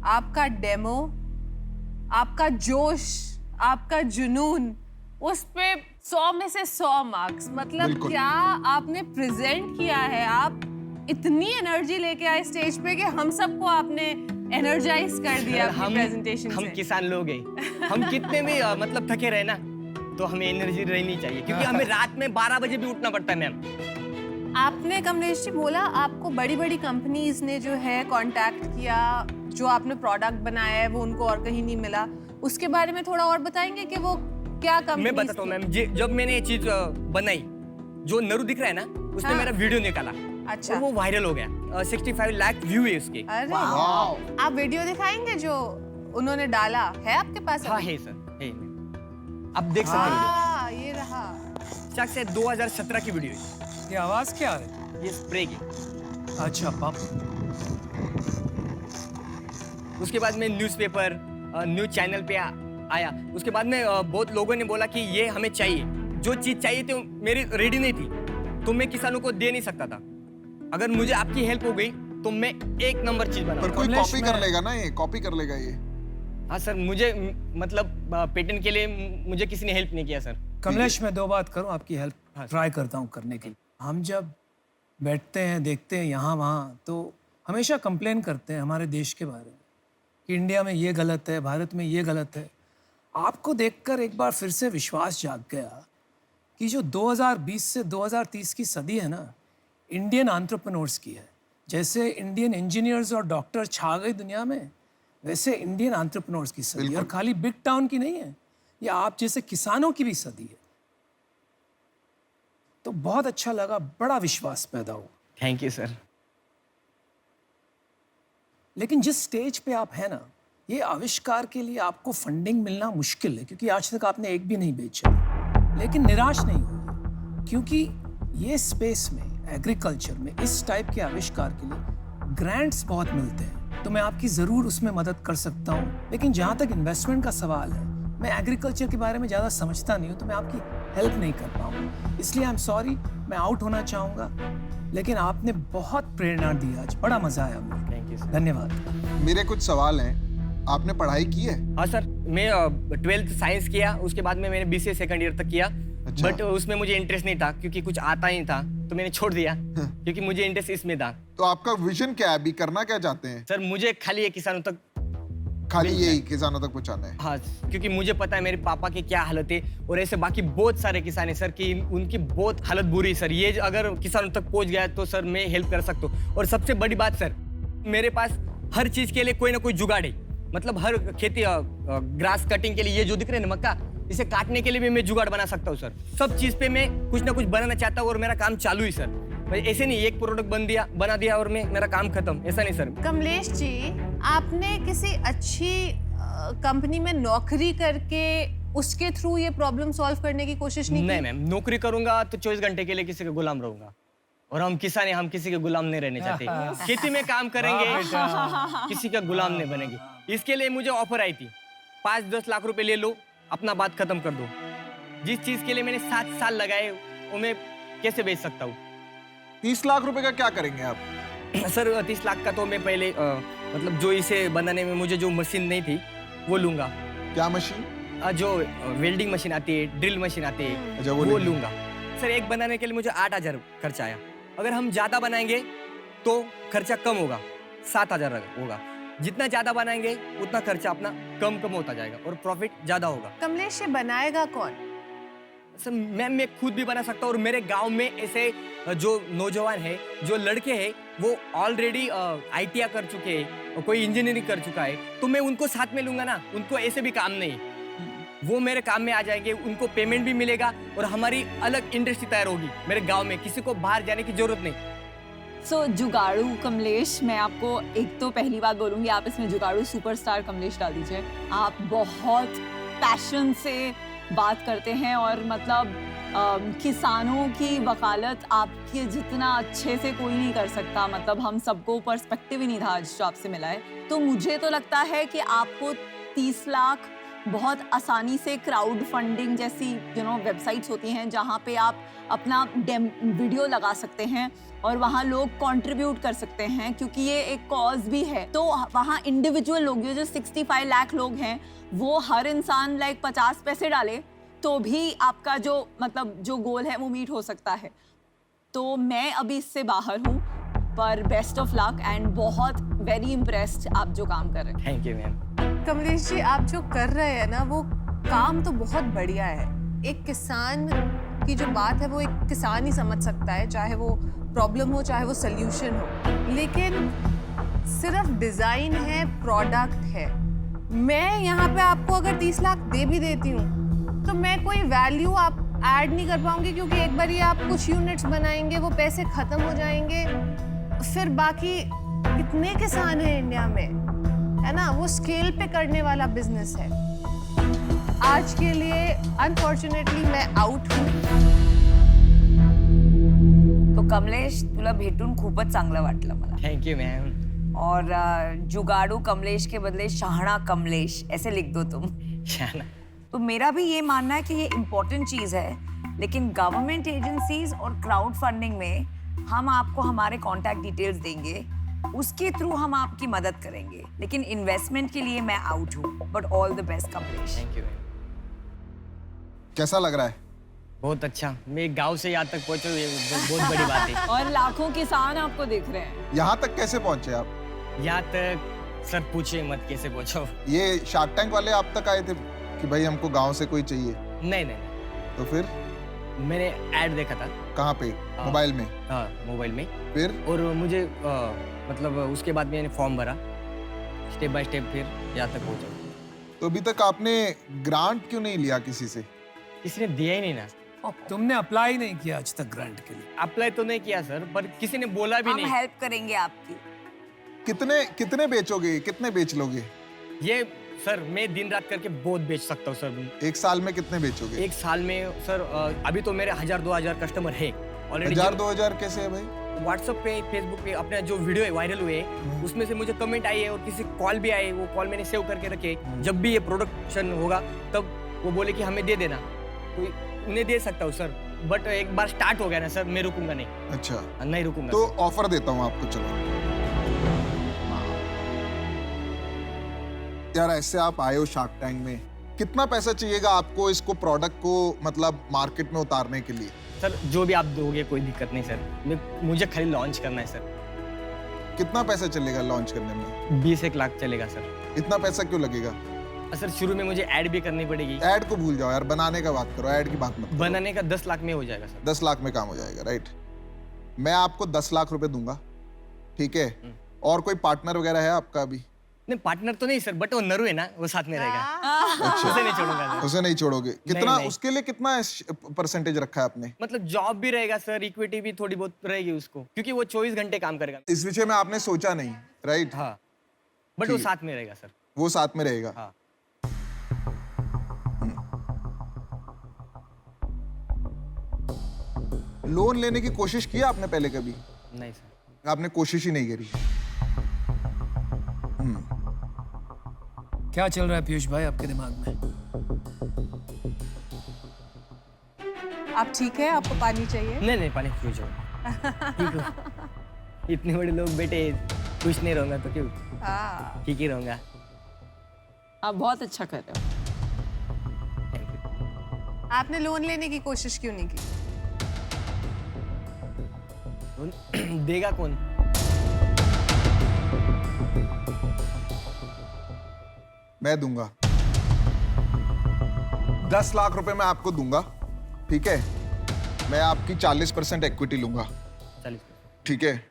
आपका डेमो, आपका जोश, आपका जुनून, उस पे 100 में से 100 मार्क्स। मतलब बिल्कुल। क्या आपने प्रेजेंट किया है। आप इतनी एनर्जी लेके आए स्टेज पे कि हम सबको आपने एनर्जाइज कर दिया अपनी प्रेजेंटेशन हम से। किसान लोग हैं, हम कितने भी मतलब थके रहे ना, तो हमें एनर्जी रहनी चाहिए, क्योंकि हमें रात में 12 बजे भी उठना पड़ता है मैम। आपने कमलेश जी बोला आपको बड़ी बड़ी कंपनीज ने जो है कांटेक्ट किया, जो आपने प्रोडक्ट बनाया है वो उनको और कहीं नहीं मिला। उसके बारे में थोड़ा और बताएंगे कि वो क्या कंपनी? मैं बताता हूँ मैम, जब मैंने ये चीज बनाई, जो नरू दिख रहा है ना, उसने हाँ। मेरा वीडियो निकाला। अच्छा। और वो वायरल हो गया। 65 लाख व्यू है उसके। अरे आप वीडियो दिखाएंगे जो उन्होंने डाला है आपके पास? हाँ है सर, है। आप देख सकते हैं हाँ, ये रहा। वीडियो। से 2017 की वीडियो है। ये आवाज क्या आ रही है? ये स्प्रे की। अच्छा पाप। उसके बाद मैं न्यूज़पेपर, न्यूज चैनल पे आया। उसके बाद में बहुत लोगों ने बोला कि ये हमें चाहिए। जो चीज चाहिए थी मेरी रेडी नहीं थी, तो मैं किसानों को दे नहीं सकता था। अगर मुझे आपकी हेल्प हो गई तो मैं एक नंबर चीज पर बनाऊंगा। कोई कमलेश, कॉपी मैं- कर लेगा ना, ये कॉपी कर लेगा ये। हाँ सर, मुझे मतलब पेटेंट के लिए मुझे किसी ने हेल्प नहीं किया सर। कमलेश, मैं 2 बात करूं, आपकी हेल्प हाँ। ट्राई करता हूं करने की। हम जब बैठते हैं, देखते हैं यहाँ वहाँ, तो हमेशा कंप्लेन करते हैं हमारे देश के बारे में कि इंडिया में ये गलत है, भारत में ये गलत है। आपको देखकर एक बार फिर से विश्वास जाग गया कि जो 2020 से 2030 की सदी है ना, इंडियन एंटरप्रेन्योर्स की है। जैसे इंडियन इंजीनियर्स और डॉक्टर छा गए दुनिया में, वैसे इंडियन एंटरप्रेन्योर्स की सदी। और खाली बिग टाउन की नहीं है, ये आप जैसे किसानों की भी सदी है। तो बहुत अच्छा लगा, बड़ा विश्वास पैदा हुआ। Thank you sir. लेकिन जिस स्टेज पे आप हैं ना, ये आविष्कार के लिए आपको फंडिंग मिलना मुश्किल है, क्योंकि आज तक आपने एक भी नहीं बेचा। लेकिन निराश नहीं होइए, क्योंकि ये स्पेस में, एग्रीकल्चर में, इस टाइप के आविष्कार के लिए ग्रांट्स बहुत मिलते हैं, तो मैं आपकी ज़रूर उसमें मदद कर सकता हूँ। लेकिन जहाँ तक इन्वेस्टमेंट का सवाल है, मैं एग्रीकल्चर के बारे में ज़्यादा समझता नहीं हूँ, तो मैं आपकी हेल्प नहीं कर पाऊँगा। इसलिए आई एम सॉरी, मैं आउट होना चाहूँगा। लेकिन आपने बहुत प्रेरणा दी आज, बड़ा मज़ा आया मुझे। Thank you sir. धन्यवाद। मेरे कुछ सवाल हैं। आपने पढ़ाई की है? हाँ सर, मैं 12th साइंस किया, उसके बाद में मैंने BCA सेकंड ईयर तक किया। अच्छा। बट उसमें मुझे इंटरेस्ट नहीं था, क्योंकि कुछ आता ही था, तो मैंने छोड़ दिया क्योंकि मुझे इंटरेस्ट इसमें था। तो आपका विजन क्या है? अभी करना क्या चाहते हैं? सर मुझे खाली ये किसानों तक, खाली यही किसानों तक पहुंचाना है? हाँ, क्योंकि मुझे पता है मेरे पापा की क्या हालत है, और ऐसे बाकी बहुत सारे किसान हैं सर कि उनकी बहुत हालत बुरी है सर। ये अगर किसानों तक पहुंच गया तो सर मैं हेल्प कर सकता हूँ। और सबसे बड़ी बात सर, मेरे पास हर चीज के लिए कोई ना कोई जुगाड़ है। मतलब हर खेती, ग्रास कटिंग के लिए ये जो दिख रहे हैं ना मक्का, इसे काटने के लिए भी मैं जुगाड़ बना सकता हूँ सर। सब चीज पे मैं कुछ ना कुछ बनाना चाहता हूँ, और मेरा काम चालू ही सर। ऐसे नहीं एक प्रोडक्ट बना दिया और मेरा काम खत्म, ऐसा नहीं सर। कमलेश जी, आपने किसी अच्छी कंपनी में नौकरी करके उसके थ्रू ये प्रॉब्लम सॉल्व करने की कोशिश नहीं की? नहीं मैम, नौकरी करूंगा तो 24 घंटे के लिए किसी का गुलाम रहूंगा, और हम किसान हैं, हम किसी के गुलाम नहीं रहने चाहते। खेती में काम करेंगे, किसी का गुलाम नहीं बनेंगे। इसके लिए मुझे ऑफर आई थी, 5-10 लाख रुपए ले लो, अपना बात खत्म कर दो। जिस चीज के लिए मैंने 7 साल लगाए वो मैं कैसे बेच सकता हूँ? 30 लाख रुपए का क्या करेंगे आप? सर 30 लाख का तो मैं पहले मतलब जो इसे बनाने में मुझे जो मशीन नहीं थी वो लूंगा। क्या मशीन? जो वेल्डिंग मशीन आती है, ड्रिल मशीन आती है, अच्छा, वो लेंगे। लूंगा। सर एक बनाने के लिए मुझे 8,000 खर्चा आया। अगर हम ज्यादा बनाएंगे तो खर्चा कम होगा, 7,000 होगा। जितना ज्यादा बनाएंगे उतना खर्चा अपना कम होता जाएगा और प्रॉफिट ज्यादा होगा। कमलेश, ये बनाएगा कौन? सर मैम, मैं खुद भी बना सकता हूँ, और मेरे गांव में ऐसे जो नौजवान है, जो लड़के हैं, वो ऑलरेडी ITI कर चुके हैं, और कोई इंजीनियरिंग कर चुका है, तो मैं उनको साथ में लूंगा ना। उनको ऐसे भी काम नहीं, वो मेरे काम में आ जाएंगे, उनको पेमेंट भी मिलेगा, और हमारी अलग इंडस्ट्री तैयार होगी मेरे गाँव में। किसी को बाहर जाने की जरूरत नहीं। सो जुगाड़ू कमलेश, मैं आपको एक तो पहली बात बोलूँगी, आप इसमें जुगाड़ू सुपरस्टार कमलेश डाल दीजिए। आप बहुत पैशन से बात करते हैं, और मतलब किसानों की वकालत आपके जितना अच्छे से कोई नहीं कर सकता। मतलब हम सबको पर्सपेक्टिव ही नहीं था आज जो आपसे मिला है। तो मुझे तो लगता है कि आपको 30 लाख बहुत आसानी से क्राउड फंडिंग जैसी वेबसाइट्स होती हैं, जहाँ पे आप अपना वीडियो लगा सकते हैं और वहाँ लोग कंट्रीब्यूट कर सकते हैं, क्योंकि ये एक कॉज भी है। तो वहाँ इंडिविजुअल लोग, जो 65 लाख लोग हैं, वो हर इंसान 50 पैसे डाले तो भी आपका जो जो गोल है वो मीट हो सकता है। तो मैं अभी इससे बाहर हूँ, पर बेस्ट ऑफ लक, एंड बहुत वेरी इम्प्रेस्ड आप जो काम कर रहे हैं। Thank you ma'am. Kamlesh ji, आप जो कर रहे हैं ना, वो काम तो बहुत बढ़िया है। एक किसान की जो बात है वो एक किसान ही समझ सकता है, चाहे वो प्रॉब्लम हो चाहे वो सल्यूशन हो। लेकिन सिर्फ डिजाइन है, प्रोडक्ट है। मैं यहाँ पे आपको अगर 30 लाख दे भी देती हूँ तो मैं कोई वैल्यू आप ऐड नहीं कर पाऊंगी, क्योंकि एक बार ये आप कुछ यूनिट्स बनाएंगे, वो पैसे खत्म हो जाएंगे। फिर बाकी कितने किसान हैं इंडिया में, है ना? वो स्केल पे करने वाला बिजनेस है। आज के लिए अनफॉर्चुनेटली मैं आउट हूँ। तो कमलेश, तुला भेटून खूपच चांगलं वाटलं मला। Thank you ma'am. और जुगाड़ू कमलेश के बदले शाहना कमलेश ऐसे लिख दो तुम। शाहना। तो मेरा भी ये मानना है कि ये इम्पोर्टेंट चीज़ है, लेकिन गवर्नमेंट एजेंसीज और क्राउड फंडिंग में हम आपको हमारे कॉन्टैक्ट डिटेल्स देंगे, उसके थ्रू हम आपकी मदद करेंगे। लेकिन इन्वेस्टमेंट के लिए मैं आउट हूँ। But all the best Kamlesh. Thank you. कैसा लग रहा है? बहुत अच्छा। मैं गांव से यहाँ तक पहुँचा, ये बहुत बड़ी बात है। और लाखों किसान आपको देख रहे हैं। यहाँ तक कैसे पहुंचे आप? यहाँ तक सर पूछे मत कैसे पहुँचो। ये शार्क टैंक वाले आप तक आए थे कि भाई हमको गांव से कोई चाहिए? नहीं नहीं। तो फिर मैंने ऐड देखा था। कहाँ पे? मोबाइल में? हाँ, मोबाइल में। फिर? और मुझे मतलब उसके बाद मैंने फॉर्म भरा, स्टेप बाय स्टेप फिर यहाँ तक पहुँचा। तो अभी तक आपने ग्रांट क्यों नहीं लिया किसी से? किसी ने दिया ही नहीं ना। तुमने अप्लाई नहीं किया आज तक ग्रांट के लिए? अप्लाई तो नहीं किया सर, पर किसी ने बोला भी हम नहीं। हेल्प करेंगे आपकी। कितने बेचोगे, कितने बेच लोगे? ये सर मैं दिन रात करके बहुत बेच सकता हूँ सर। एक साल में कितने बेचोगे? एक साल में सर अभी तो मेरे 1000-2000 कस्टमर है ऑलरेडी। 1000-2000 कैसे है भाई? व्हाट्सएप पे, फेसबुक पे अपने जो वीडियो है वायरल हुए उसमें से मुझे कमेंट आई है और किसी कॉल भी आए, वो कॉल मैंने सेव करके रखे। जब भी ये प्रोडक्शन होगा तब वो बोले कि हमें दे देना, तो उन्हें दे सकता हूँ सर। बट एक बार स्टार्ट हो गया ना सर, मैं रुकूंगा नहीं। अच्छा, नहीं रुकूंगा तो ऑफर देता हूँ आपको, चलो। यार ऐसे आप आए हो शार्क टैंक में, कितना पैसा चाहिएगा आपको इसको प्रोडक्ट को मतलब मार्केट में उतारने के लिए? सर जो भी आप दोगे कोई दिक्कत नहीं सर, मुझे खाली लॉन्च करना है सर। कितना पैसा चलेगा लॉन्च करने में? 20-1 लाख चलेगा सर। इतना पैसा क्यों लगेगा? सर शुरू में मुझे ऐड भी करनी पड़ेगी। ऐड को भूल जाओ यार, बनाने का बात करो, ऐड की बात मत करो। बनाने का 10 लाख में हो जाएगा सर। 10 लाख में काम हो जाएगा, राइट? मैं आपको 10 लाख रुपए दूंगा, ठीक है? और कोई पार्टनर वगैरह है आपका अभी? नहीं पार्टनर तो नहीं सर, बट वो नरू है ना, वो साथ में रहेगा। अच्छा, उसे नहीं छोड़ूंगा सर। उसे नहीं छोड़ोगे? कितना नहीं। उसके लिए कितना परसेंटेज रखा है आपने? मतलब जॉब भी रहेगा सर, इक्विटी भी थोड़ी बहुत रहेगी उसको, क्योंकि वो 24 घंटे काम करेगा। इस विषय में आपने सोचा नहीं, राइट? हाँ, बट वो साथ में रहेगा सर। वो साथ में रहेगा। हाँ। लोन लेने की कोशिश की आपने पहले कभी? नहीं सर। आपने कोशिश ही नहीं करी। क्या चल रहा है पीयूष भाई आपके दिमाग में? आप ठीक है? आपको पानी चाहिए? नहीं पानी फ्यूज हो। ठीक हो। इतने बड़े लोग बेटे, खुश नहीं रहूंगा तो क्यों? ठीक ही रहूंगा। आप बहुत अच्छा कर रहे हो। आपने लोन लेने की कोशिश क्यों नहीं की? देगा कौन? मैं दूंगा 10 लाख रुपए मैं आपको दूंगा, ठीक है? मैं आपकी 40% इक्विटी लूंगा, 40%। ठीक है?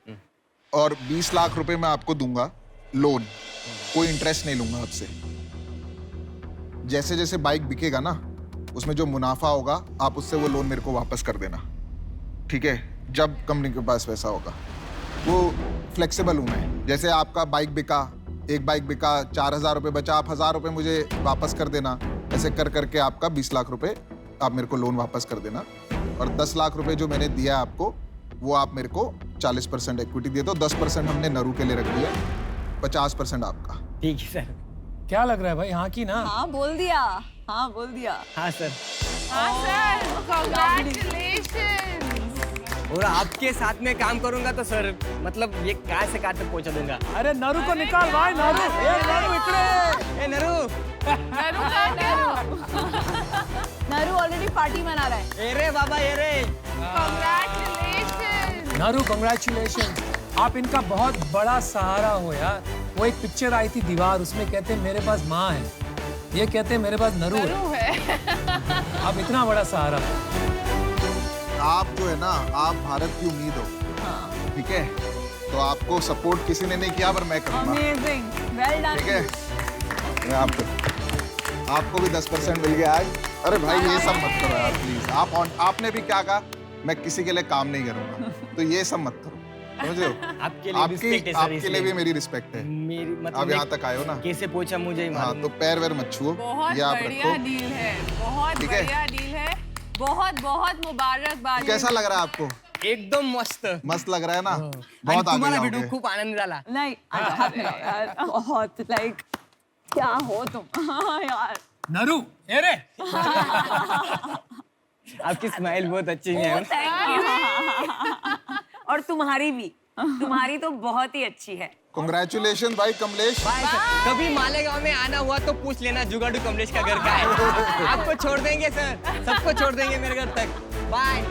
और 20 लाख रुपए मैं आपको दूंगा लोन, कोई इंटरेस्ट नहीं लूंगा आपसे। जैसे जैसे बाइक बिकेगा ना, उसमें जो मुनाफा होगा आप उससे वो लोन मेरे को वापस कर देना, ठीक है? जब कंपनी के पास पैसा होगा। वो फ्लेक्सिबल हूं मैं, जैसे आपका बाइक बिका, एक बाइक बिका, 4000 रुपये बचा, आप 1000 रुपये मुझे वापस कर देना। ऐसे कर करके आपका 20 लाख रुपए आप मेरे को लोन वापस कर देना। और 10 लाख रुपए जो मैंने दिया आपको, वो आप मेरे को 40% इक्विटी दे दो। 10% हमने नरू के लिए रख दिया, 50% आपका। ठीक है सर। क्या लग रहा है भाई, हाँ की ना? हाँ बोल दिया, हाँ बोल दिया। हाँ सर। हाँ सर, कांग्रेचुलेशंस। और आपके साथ में काम करूंगा तो सर मतलब ये कहाँ से कहाँ तक पहुंचा दूंगा। अरे नरू को निकाल भाई, नरू, नरू इकडे। ए नरू, नरू ऑलरेडी पार्टी मना रहा है। ए रे बाबा, ए रे। कांग्रेचुलेशंस। नरू कांग्रेचुलेशन, आप इनका बहुत बड़ा सहारा हो यार। वो एक पिक्चर आई थी दीवार, उसमें कहते हैं मेरे पास माँ है, ये कहते हैं मेरे पास नरू है। आप इतना बड़ा सहारा। आप जो है ना, आप भारत की उम्मीद हो, ठीक है? तो आपको सपोर्ट किसी ने नहीं किया, पर मैं करूंगा। Amazing, well done. ठीक है? मैं आपको भी 10% मिल गया आज। अरे भाई ये सब मत करो यार प्लीज। आपने भी क्या कहा, मैं किसी के लिए काम नहीं करूंगा, तो ये सब मत करो, समझ रहे हो? आपके लिए रिस्पेक्ट है सर, आपके लिए भी मेरी रिस्पेक्ट है। मेरी मतलब आप यहाँ तक आए हो ना, कैसे पूछा मुझे ही हाँ, मालूम। तो पैर वैर मत छुओ, बहुत ये आप बढ़िया रखो। डील है, बहुत ठीक है? बढ़िया डील है। बहुत बहुत मुबारकबाद। कैसा लग रहा है आपको? एकदम मस्त। मस्त लग रहा है ना? आणि बहुत आगे तुम्हाला जाओगे। भेटून खूप आनंद झाला। नहीं यार, बहुत लाइक क्या हो तुम। हाँ यार नरू, ए रे। आपकी स्माइल बहुत अच्छी है। और तुम्हारी भी, तुम्हारी तो बहुत ही अच्छी है। कांग्रेचुलेशन भाई कमलेश। कभी मालेगांव में आना हुआ तो पूछ लेना, जुगाड़ू कमलेश का घर का है। आपको छोड़ देंगे सर, सबको छोड़ देंगे मेरे घर तक। बाय।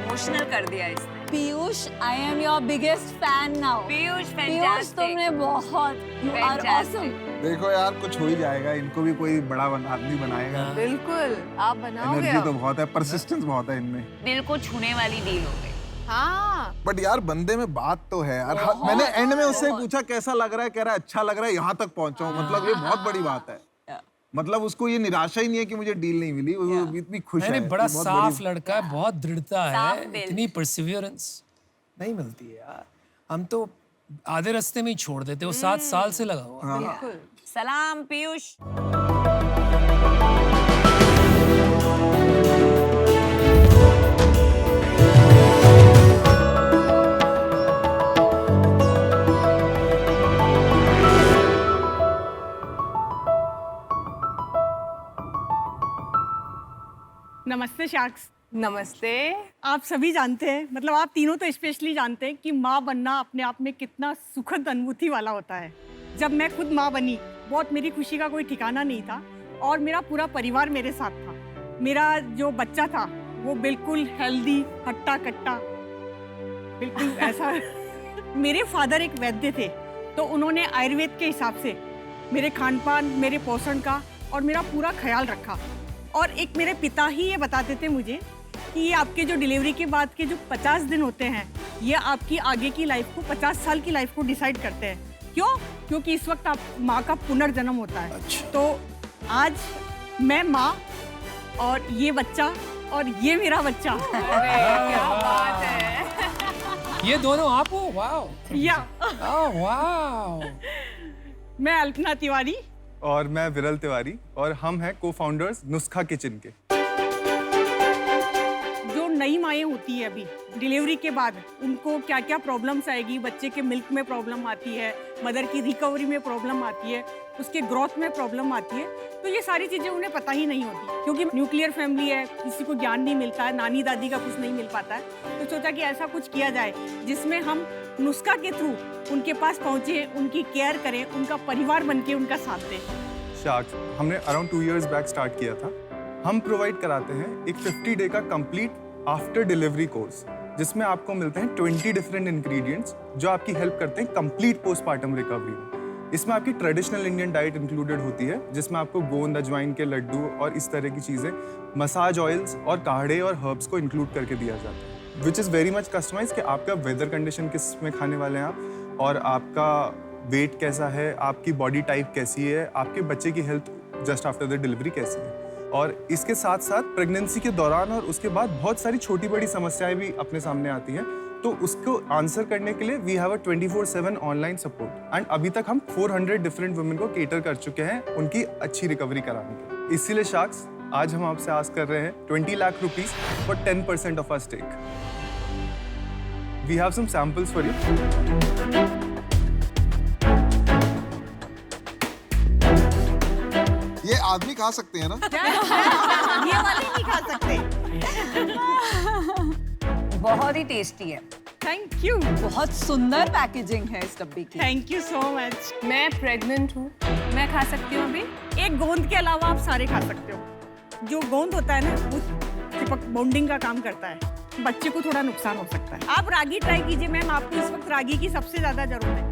इमोशनल कर दिया इसने। Piyush, I am your biggest fan now. Piyush Piyush fantastic. तुमने बहुत, यू आर ऑसम। देखो यार, कुछ हो ही जाएगा, इनको भी कोई बड़ा आदमी बनाएगा। बिल्कुल, आप बनाओगे। एनर्जी तो बहुत है, परसिस्टेंस बहुत है इनमें। दिल को छूने वाली डील हो गई। हाँ, बट यार बंदे में बात तो है यार। मैंने एंड में उससे पूछा कैसा लग रहा है, कह रहा है अच्छा लग रहा है, यहाँ तक पहुंचा हूँ, मतलब ये बहुत बड़ी बात है। मतलब उसको ये निराशा ही नहीं है कि मुझे डील नहीं मिली, वो इतनी खुश मैंने है। बड़ा कि बहुत साफ बड़ी- लड़का है, बहुत दृढ़ता साफ है, दिल। इतनी परसिवियरेंस नहीं मिलती है यार। हम तो आधे रास्ते में ही छोड़ देते, वो 7 साल से लगा हुआ। बिल्कुल। सलाम पीयूष। नमस्ते शार्क्स। नमस्ते। आप सभी जानते हैं, मतलब आप तीनों तो स्पेशली जानते हैं कि माँ बनना अपने आप में कितना सुखद अनुभूति वाला होता है। जब मैं खुद माँ बनी, बहुत मेरी खुशी का कोई ठिकाना नहीं था और मेरा पूरा परिवार मेरे साथ था। मेरा जो बच्चा था वो बिल्कुल हेल्दी, हट्टा कट्टा, बिल्कुल ऐसा। मेरे फादर एक वैद्य थे, तो उन्होंने आयुर्वेद के हिसाब से मेरे खान पान, मेरे पोषण का और मेरा पूरा ख्याल रखा। और एक मेरे पिता ही ये बताते थे मुझे कि ये आपके जो डिलीवरी के बाद के जो 50 दिन होते हैं, ये आपकी आगे की लाइफ को, 50 साल की लाइफ को डिसाइड करते हैं। क्यों? क्योंकि इस वक्त आप माँ का पुनर्जन्म होता है। तो आज मैं माँ और ये बच्चा और ये मेरा बच्चा। क्या बात है। ये दोनों आप हो? वाओ। या वाओ। मैं अल्पना तिवारी और मैं विरल तिवारी और हम हैं को-फाउंडर्स नुस्खा किचन के। जो नई माएँ होती है अभी डिलीवरी के बाद, उनको क्या क्या प्रॉब्लम्स आएगी, बच्चे के मिल्क में प्रॉब्लम आती है, मदर की रिकवरी में प्रॉब्लम आती है, उसके ग्रोथ में प्रॉब्लम आती है, तो ये सारी चीज़ें उन्हें पता ही नहीं होती क्योंकि न्यूक्लियर फैमिली है, किसी को ज्ञान नहीं मिलता है, नानी दादी का कुछ नहीं मिल पाता है। तो सोचा कि ऐसा कुछ किया जाए जिसमें हम नुस्खा के थ्रू उनके पास पहुँचे, उनकी केयर करें, उनका परिवार बन के उनका साथ दें। शार्क्स हमने अराउंड 2 years बैक स्टार्ट किया था। हम प्रोवाइड कराते हैं एक 50 डे का कंप्लीट आफ्टर डिलीवरी कोर्स, जिसमें आपको मिलते हैं 20 डिफरेंट इंग्रेडिएंट्स जो आपकी हेल्प करते हैं कंप्लीट पोस्टमार्टम रिकवरी में। इसमें आपकी ट्रेडिशनल इंडियन डाइट इंक्लूडेड होती है, जिसमें आपको गोंद, अजवाइन के लड्डू और इस तरह की चीज़ें, मसाज ऑयल्स और काढ़े और हर्ब्स को इंक्लूड करके दिया जाता है, which is very much customize कि आपका वेदर कंडीशन किस में खाने वाले हैं आप, और आपका वेट कैसा है, आपकी बॉडी टाइप कैसी है, आपके बच्चे की health just after the delivery कैसी है। और इसके साथ साथ प्रेगनेंसी के दौरान और उसके बाद बहुत सारी छोटी बड़ी समस्याएं भी अपने सामने आती हैं, तो उसको आंसर करने के लिए we have a 24/7 online support. And अभी तक हम 400 डिफरेंट वुमेन को केटर कर चुके हैं उनकी अच्छी रिकवरी कराने के लिए। इसीलिए शार्क्स आज हम आपसे आस्क कर रहे हैं 20 lakh rupees for 10% of our stake. We have some samples for you. ये आदमी खा सकते हैं ना? ये वाले नहीं खा सकते। बहुत ही टेस्टी है। Thank you. बहुत सुंदर पैकेजिंग है इस डब्बी की। Thank you so much. मैं प्रेग्नेंट हूँ, मैं खा सकती हूँ अभी? एक गोंद के अलावा आप सारे खा सकते हो। जो गोंद होता है ना, वो चिपक बॉन्डिंग का काम करता है, बच्चे को थोड़ा नुकसान हो सकता है। आप रागी ट्राई कीजिए मैम, आपको इस वक्त रागी की सबसे ज्यादा जरूरत है।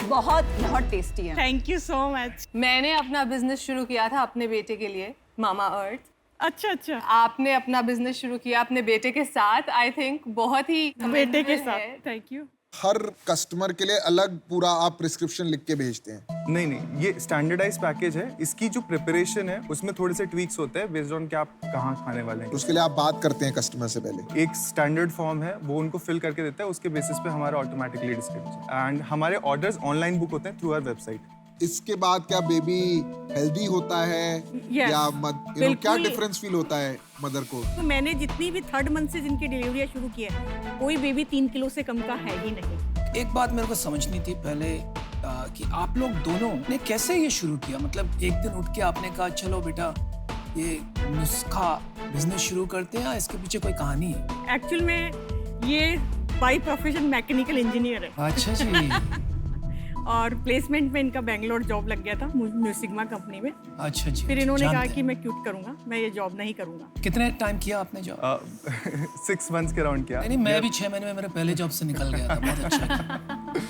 बहुत बहुत टेस्टी है। Thank you so much. मैंने अपना बिजनेस शुरू किया था अपने बेटे के लिए, मामा अर्थ। अच्छा अच्छा। आपने अपना बिजनेस शुरू किया अपने बेटे के साथ, आई थिंक बहुत ही बेटे के commendable है। साथ। Thank you. हर कस्टमर के लिए अलग पूरा आप प्रिस्क्रिप्शन लिख के भेजते हैं? नहीं, ये स्टैंडर्डाइज पैकेज है। इसकी जो प्रिपरेशन है उसमें थोड़े से ट्वीक्स होते हैं बेस्ड ऑन कि आप कहाँ खाने वाले हैं। उसके लिए आप बात करते हैं कस्टमर से पहले? एक स्टैंडर्ड फॉर्म है, वो उनको फिल करके देता है, उसके बेसिस पे हमारा ऑटोमेटिकली डिस्क्रिप्शन एंड हमारे ऑर्डर्स ऑनलाइन बुक होते हैं थ्रू आवर वेबसाइट। इसके बाद क्या बेबी हेल्दी होता है Yes, या क्या बिल्कुल। डिफरेंस फील होता है मदर को? तो मैंने जितनी भी 3rd मंथ से जिनकी डिलीवरियाँ शुरू की है, कोई बेबी 3 किलो से कम का है ही नहीं। एक बात मेरे को समझनी थी पहले कि आप लोग दोनों ने कैसे ये शुरू किया? मतलब एक दिन उठ के आपने कहा चलो बेटा ये नुस्खा बिजनेस शुरू करते हैं, या इसके पीछे कोई कहानी है? एक्चुअल में ये बाय प्रोफेशन मैकेनिकल इंजीनियर है। अच्छा जी। और प्लेसमेंट में इनका बेंगलोर जॉब लग गया था म्यूसिग्मा कंपनी में। अच्छा जी। फिर इन्होंने कहा जानते कि हैं। मैं क्यूट करूंगा, मैं ये जॉब नहीं करूंगा। कितने टाइम किया आपने जॉब? 6 months के राउंड किया। नहीं, मैं भी 6 महीने में मेरे पहले जॉब से निकल गया था। बहुत अच्छा।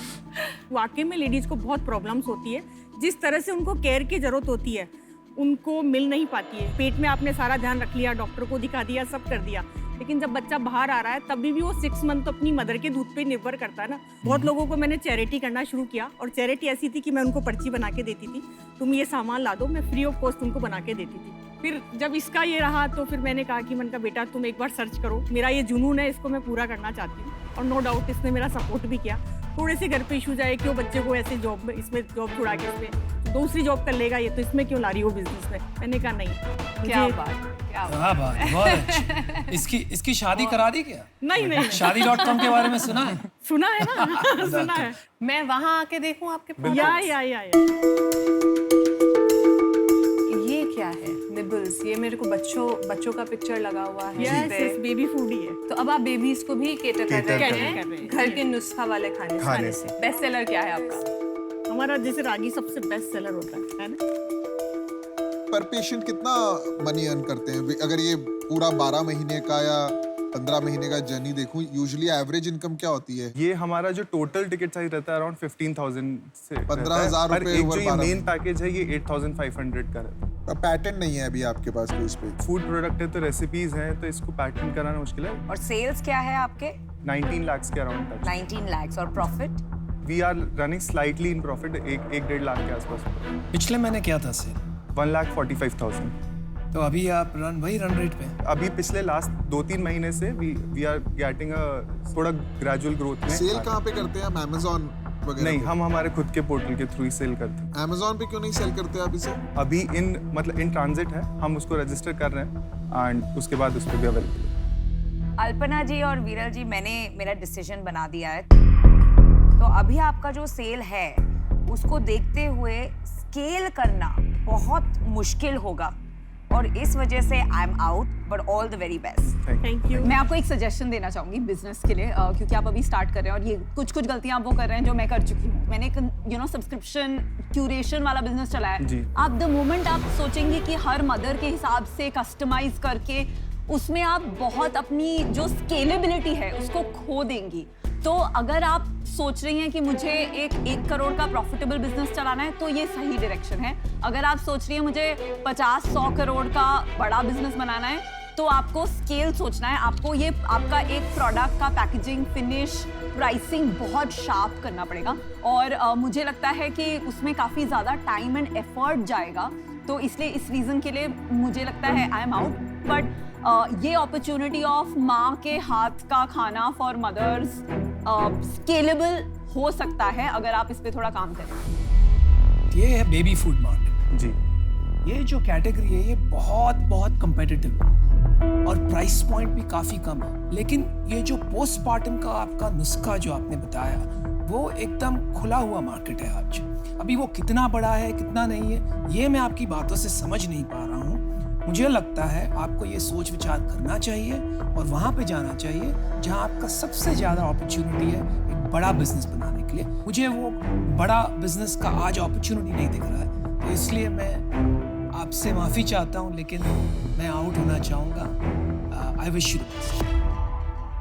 वाकई में लेडीज को बहुत प्रॉब्लम्स होती है, जिस तरह से उनको केयर की जरूरत होती है उनको मिल नहीं पाती है। पेट में आपने सारा ध्यान रख लिया, डॉक्टर को दिखा दिया, सब कर दिया, लेकिन जब बच्चा बाहर आ रहा है तभी भी वो 6 मंथ तो अपनी मदर के दूध पे निर्भर करता है ना। बहुत लोगों को मैंने चैरिटी करना शुरू किया, और चैरिटी ऐसी थी कि मैं उनको पर्ची बना के देती थी, तुम ये सामान ला दो, मैं फ्री ऑफ कॉस्ट उनको बना के देती थी। फिर जब इसका ये रहा तो फिर मैंने कहा कि मैंने कहा बेटा तुम एक बार सर्च करो, मेरा ये जुनून है, इसको मैं पूरा करना चाहती हूँ। और नो डाउट इसने मेरा सपोर्ट भी किया। थोड़े से घर पे इशूज आए, क्यों बच्चे को ऐसे जॉब में, इसमें जॉब छुड़ा के इसमें दूसरी जॉब कर लेगा, ये तो इसमें क्यों ला रही हो बिजनेस में। मैंने कहा नहीं, क्या मुझे- बात, क्या बात। क्या बात, बहुत अच्छी। इसकी शादी करा दी क्या? नहीं शादी.com के बारे में सुना है? सुना है ना सुना है। मैं वहाँ आके देखूँ आपके पास? या ये क्या है? निबल्स, ये मेरे को बच्चों का पिक्चर लगा हुआ है। यस, बेबी फूड ही है। तो अब आप बेबीज को भी केटर कर रहे हैं घर के नुस्खा वाले खाने से। बेस्ट सेलर क्या है आपका? हमारा जैसे रागी सबसे बेस्ट सेलर होता है ना। पर पेशेंट कितना मनी अर्न करते हैं? अगर ये पूरा 12 महीने का या 15 महीने का जर्नी देखूं, यूजुअली एवरेज इनकम क्या होती है? ये हमारा जो टोटल टिकट साइज रहता है अराउंड 15,000 से 15,000 रुपए। रुपए जो ये मेन पैकेज है ये 8,500 का रहता है। पैटर्न नहीं है अभी आपके पास कोई इस पे? फूड प्रोडक्ट है तो रेसिपीज हैं, तो इसको पैटर्न कराना मुश्किल है। और सेल्स क्या है आपके? 19 लाख के अराउंड टच। 19 लाख। और profit? We are running slightly in profit, 1-1.5 lakh के आसपास। पिछले महीने क्या था सेल? 1,45,000। तो अभी आप वही रन रेट पे? अभी पिछले लास्ट 2-3 महीने से वी आर गेटिंग थोड़ा ग्रेजुअल ग्रोथ में। सेल कहाँ पे करते हैं आप? अमेज़न वगैरह? नहीं, हम हमारे खुद के पोर्टल के थ्रू ही सेल करते हैं। अमेज़न पे क्यों नहीं सेल करते आप इसे? अभी इन ट्रांजिट है, हम उसको रजिस्टर कर रहे हैं एंड उसके बाद उस पर भी अवेलेबल। अल्पना जी और विरल जी, मैंने मेरा डिसीजन बना दिया है। तो अभी आपका जो सेल है उसको देखते हुए स्केल करना बहुत मुश्किल होगा, और इस वजह से I am out, but all the very best. Thank you. मैं आपको एक सजेशन देना चाहूंगी बिजनेस के लिए, क्योंकि आप अभी स्टार्ट कर रहे हैं और ये कुछ गलतियां आप वो कर रहे हैं जो मैं कर चुकी हूँ। मैंने एक सब्सक्रिप्शन क्यूरेशन वाला बिजनेस चलाया है। आप द मोमेंट आप सोचेंगे कि हर मदर के हिसाब से कस्टमाइज करके उसमें आप बहुत अपनी जो स्केलेबिलिटी है उसको खो देंगी। तो अगर आप सोच रही हैं कि मुझे 1 करोड़ का प्रॉफिटेबल बिजनेस चलाना है तो ये सही डायरेक्शन है। अगर आप सोच रही हैं मुझे 50-100 करोड़ का बड़ा बिजनेस बनाना है तो आपको स्केल सोचना है। आपको ये आपका एक प्रोडक्ट का पैकेजिंग, फिनिश, प्राइसिंग बहुत शार्प करना पड़ेगा, और मुझे लगता है कि उसमें काफ़ी ज़्यादा टाइम एंड एफर्ट जाएगा। तो इसलिए इस रीज़न के लिए मुझे लगता है आई एम आउट। बट ये अपॉर्चुनिटी ऑफ माँ के हाथ का खाना फॉर मदर्स स्केलेबल हो सकता है अगर आप इस पे थोड़ा काम करें। ये है बेबी फूड मार्ट जी। ये जो कैटेगरी है ये बहुत कम्पिटिटिव है और प्राइस पॉइंट भी काफ़ी कम है। लेकिन ये जो पोस्टपार्टम का आपका नुस्खा जो आपने बताया वो एकदम खुला हुआ मार्केट है आज। अभी वो कितना बड़ा है कितना नहीं है ये मैं आपकी बातों से समझ नहीं पा रहा हूँ। मुझे लगता है आपको ये सोच विचार करना चाहिए और वहाँ पे जाना चाहिए जहाँ आपका सबसे ज़्यादा अपॉर्चुनिटी है एक बड़ा बिजनेस बनाने के लिए। मुझे वो बड़ा बिजनेस का आज अपॉर्चुनिटी नहीं दिख रहा है, तो इसलिए मैं आपसे माफ़ी चाहता हूँ, लेकिन मैं आउट होना चाहूँगा। I wish you.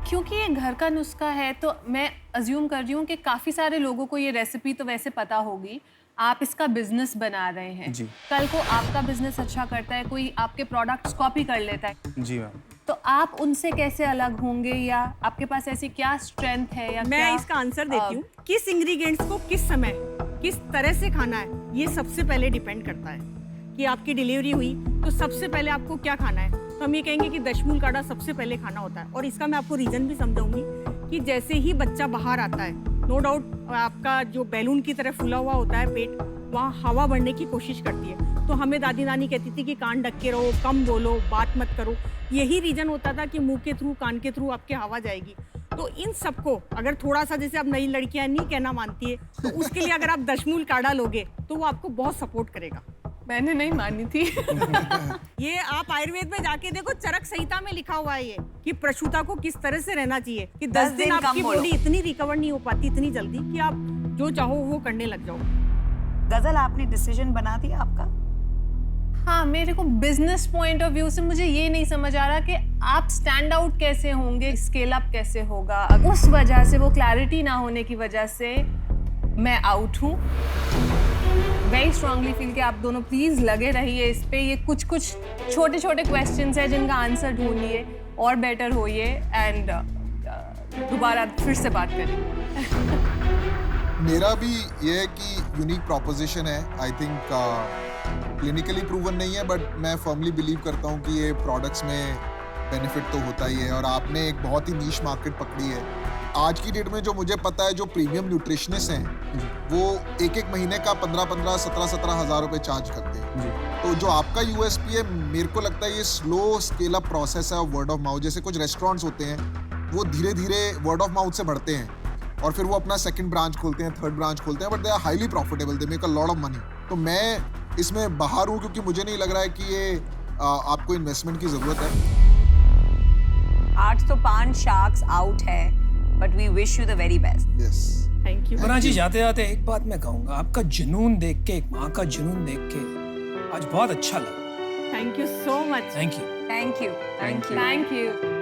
क्योंकि ये घर का नुस्खा है तो मैं अज्यूम कर रही हूँ कि काफ़ी सारे लोगों को ये रेसिपी तो वैसे पता होगी। आप इसका बिजनेस बना रहे हैं जी। कल को आपका बिजनेस अच्छा करता है, कोई आपके प्रोडक्ट्स कॉपी कर लेता है जी मैम। तो आप उनसे कैसे अलग होंगे, या आपके पास ऐसी क्या स्ट्रेंथ है, या मैं इसका आंसर देती हूँ। किस इंग्रेडिएंट्स को किस समय किस तरह से खाना है ये सबसे पहले डिपेंड करता है। कि आपकी डिलीवरी हुई तो सबसे पहले आपको क्या खाना है, तो हम ये कहेंगे कि दशमूल काढ़ा सबसे पहले खाना होता है। और इसका मैं आपको रीज़न भी समझाऊंगी कि जैसे ही बच्चा बाहर आता है, नो डाउट आपका जो बैलून की तरह फूला हुआ होता है पेट, वहाँ हवा बढ़ने की कोशिश करती है। तो हमें दादी नानी कहती थी कि कान ढक के रहो, कम बोलो, बात मत करो। यही रीज़न होता था कि मुंह के थ्रू, कान के थ्रू आपके हवा जाएगी। तो इन सबको अगर थोड़ा सा, जैसे आप नई लड़कियां नहीं कहना मानती है, तो उसके लिए अगर आप दशमूल काढ़ा लोगे तो वो आपको बहुत सपोर्ट करेगा। मैंने नहीं मानी थी। ये आप आयुर्वेद में जाके देखो, चरक संहिता में लिखा हुआ है ये कि प्रसूता को किस तरह से रहना चाहिए कि 10 दिन आपकी बॉडी इतनी रिकवर नहीं हो पाती इतनी जल्दी कि आप जो चाहो वो करने लग जाओ। गजल, आपने डिसीजन बना दिया आपका? हाँ, मेरे को बिजनेस पॉइंट ऑफ व्यू से मुझे ये नहीं समझ आ रहा कि आप स्टैंड आउट कैसे होंगे, स्केल अप कैसे होगा। उस वजह से, वो क्लैरिटी ना होने की वजह से मैं आउट हूँ। वेरी स्ट्रांगली फील कि आप दोनों प्लीज लगे रहिए इस पे। ये कुछ छोटे छोटे क्वेश्चंस हैं जिनका आंसर ढूंढिए। और बेटर होइए एंड दोबारा फिर से बात करें। मेरा भी ये है कि यूनिक प्रोपोजिशन है। आई थिंक क्लिनिकली प्रूवन नहीं है, बट मैं फर्मली बिलीव करता हूँ कि ये प्रोडक्ट्स में बेनिफिट तो होता ही है। और आपने एक बहुत ही नीश मार्केट पकड़ी है। आज की डेट में जो मुझे पता है, जो प्रीमियम न्यूट्रिशनिस्ट हैं वो एक महीने का 15-15, 17-17 हज़ार रुपये चार्ज करते हैं। तो जो आपका यूएसपी है, मेरे को लगता है ये स्लो स्केल अप प्रोसेस है वर्ड ऑफ माउथ। जैसे कुछ रेस्टोरेंट्स होते हैं, वो धीरे धीरे वर्ड ऑफ माउथ से बढ़ते हैं और फिर वो अपना सेकंड ब्रांच खोलते हैं, थर्ड ब्रांच खोलते हैं, but they are highly profitable, they make a lot of money. तो मैं इसमें बाहर हूँ क्योंकि मुझे नहीं लग रहा है कि ये आपको इन्वेस्टमेंट की ज़रूरत है। 8 तो 5 शार्क्स आउट है, but we wish you the very best. Yes, thank you. वरना जी जाते जाते एक बात मैं कहूँगा, आपका जुनून देख के, एक माँ का जुनून देख के आज बहुत अच्छा लगा। Thank you so much. Thank you. Thank you, thank you, thank you.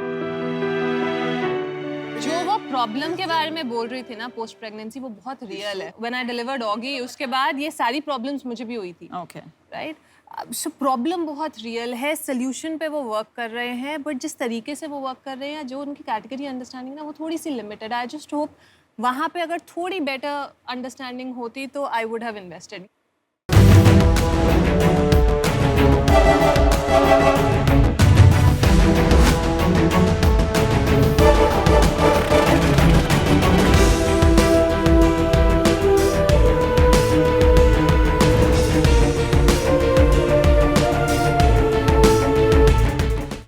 जो वो प्रॉब्लम के बारे में बोल रही थी ना पोस्ट प्रेगनेंसी, वो बहुत रियल है। व्हेन आई डिलीवर्ड डॉगी, उसके बाद ये सारी प्रॉब्लम्स मुझे भी हुई थी। Okay, right. सो प्रॉब्लम बहुत रियल है, सोल्यूशन पे वो वर्क कर रहे हैं, बट जिस तरीके से वो वर्क कर रहे हैं, जो उनकी कैटेगरी अंडरस्टैंडिंग ना, वो थोड़ी सी लिमिटेड। आई जस्ट होप वहाँ पे अगर थोड़ी बेटर अंडरस्टैंडिंग होती तो आई वुड हैव इन्वेस्टेड।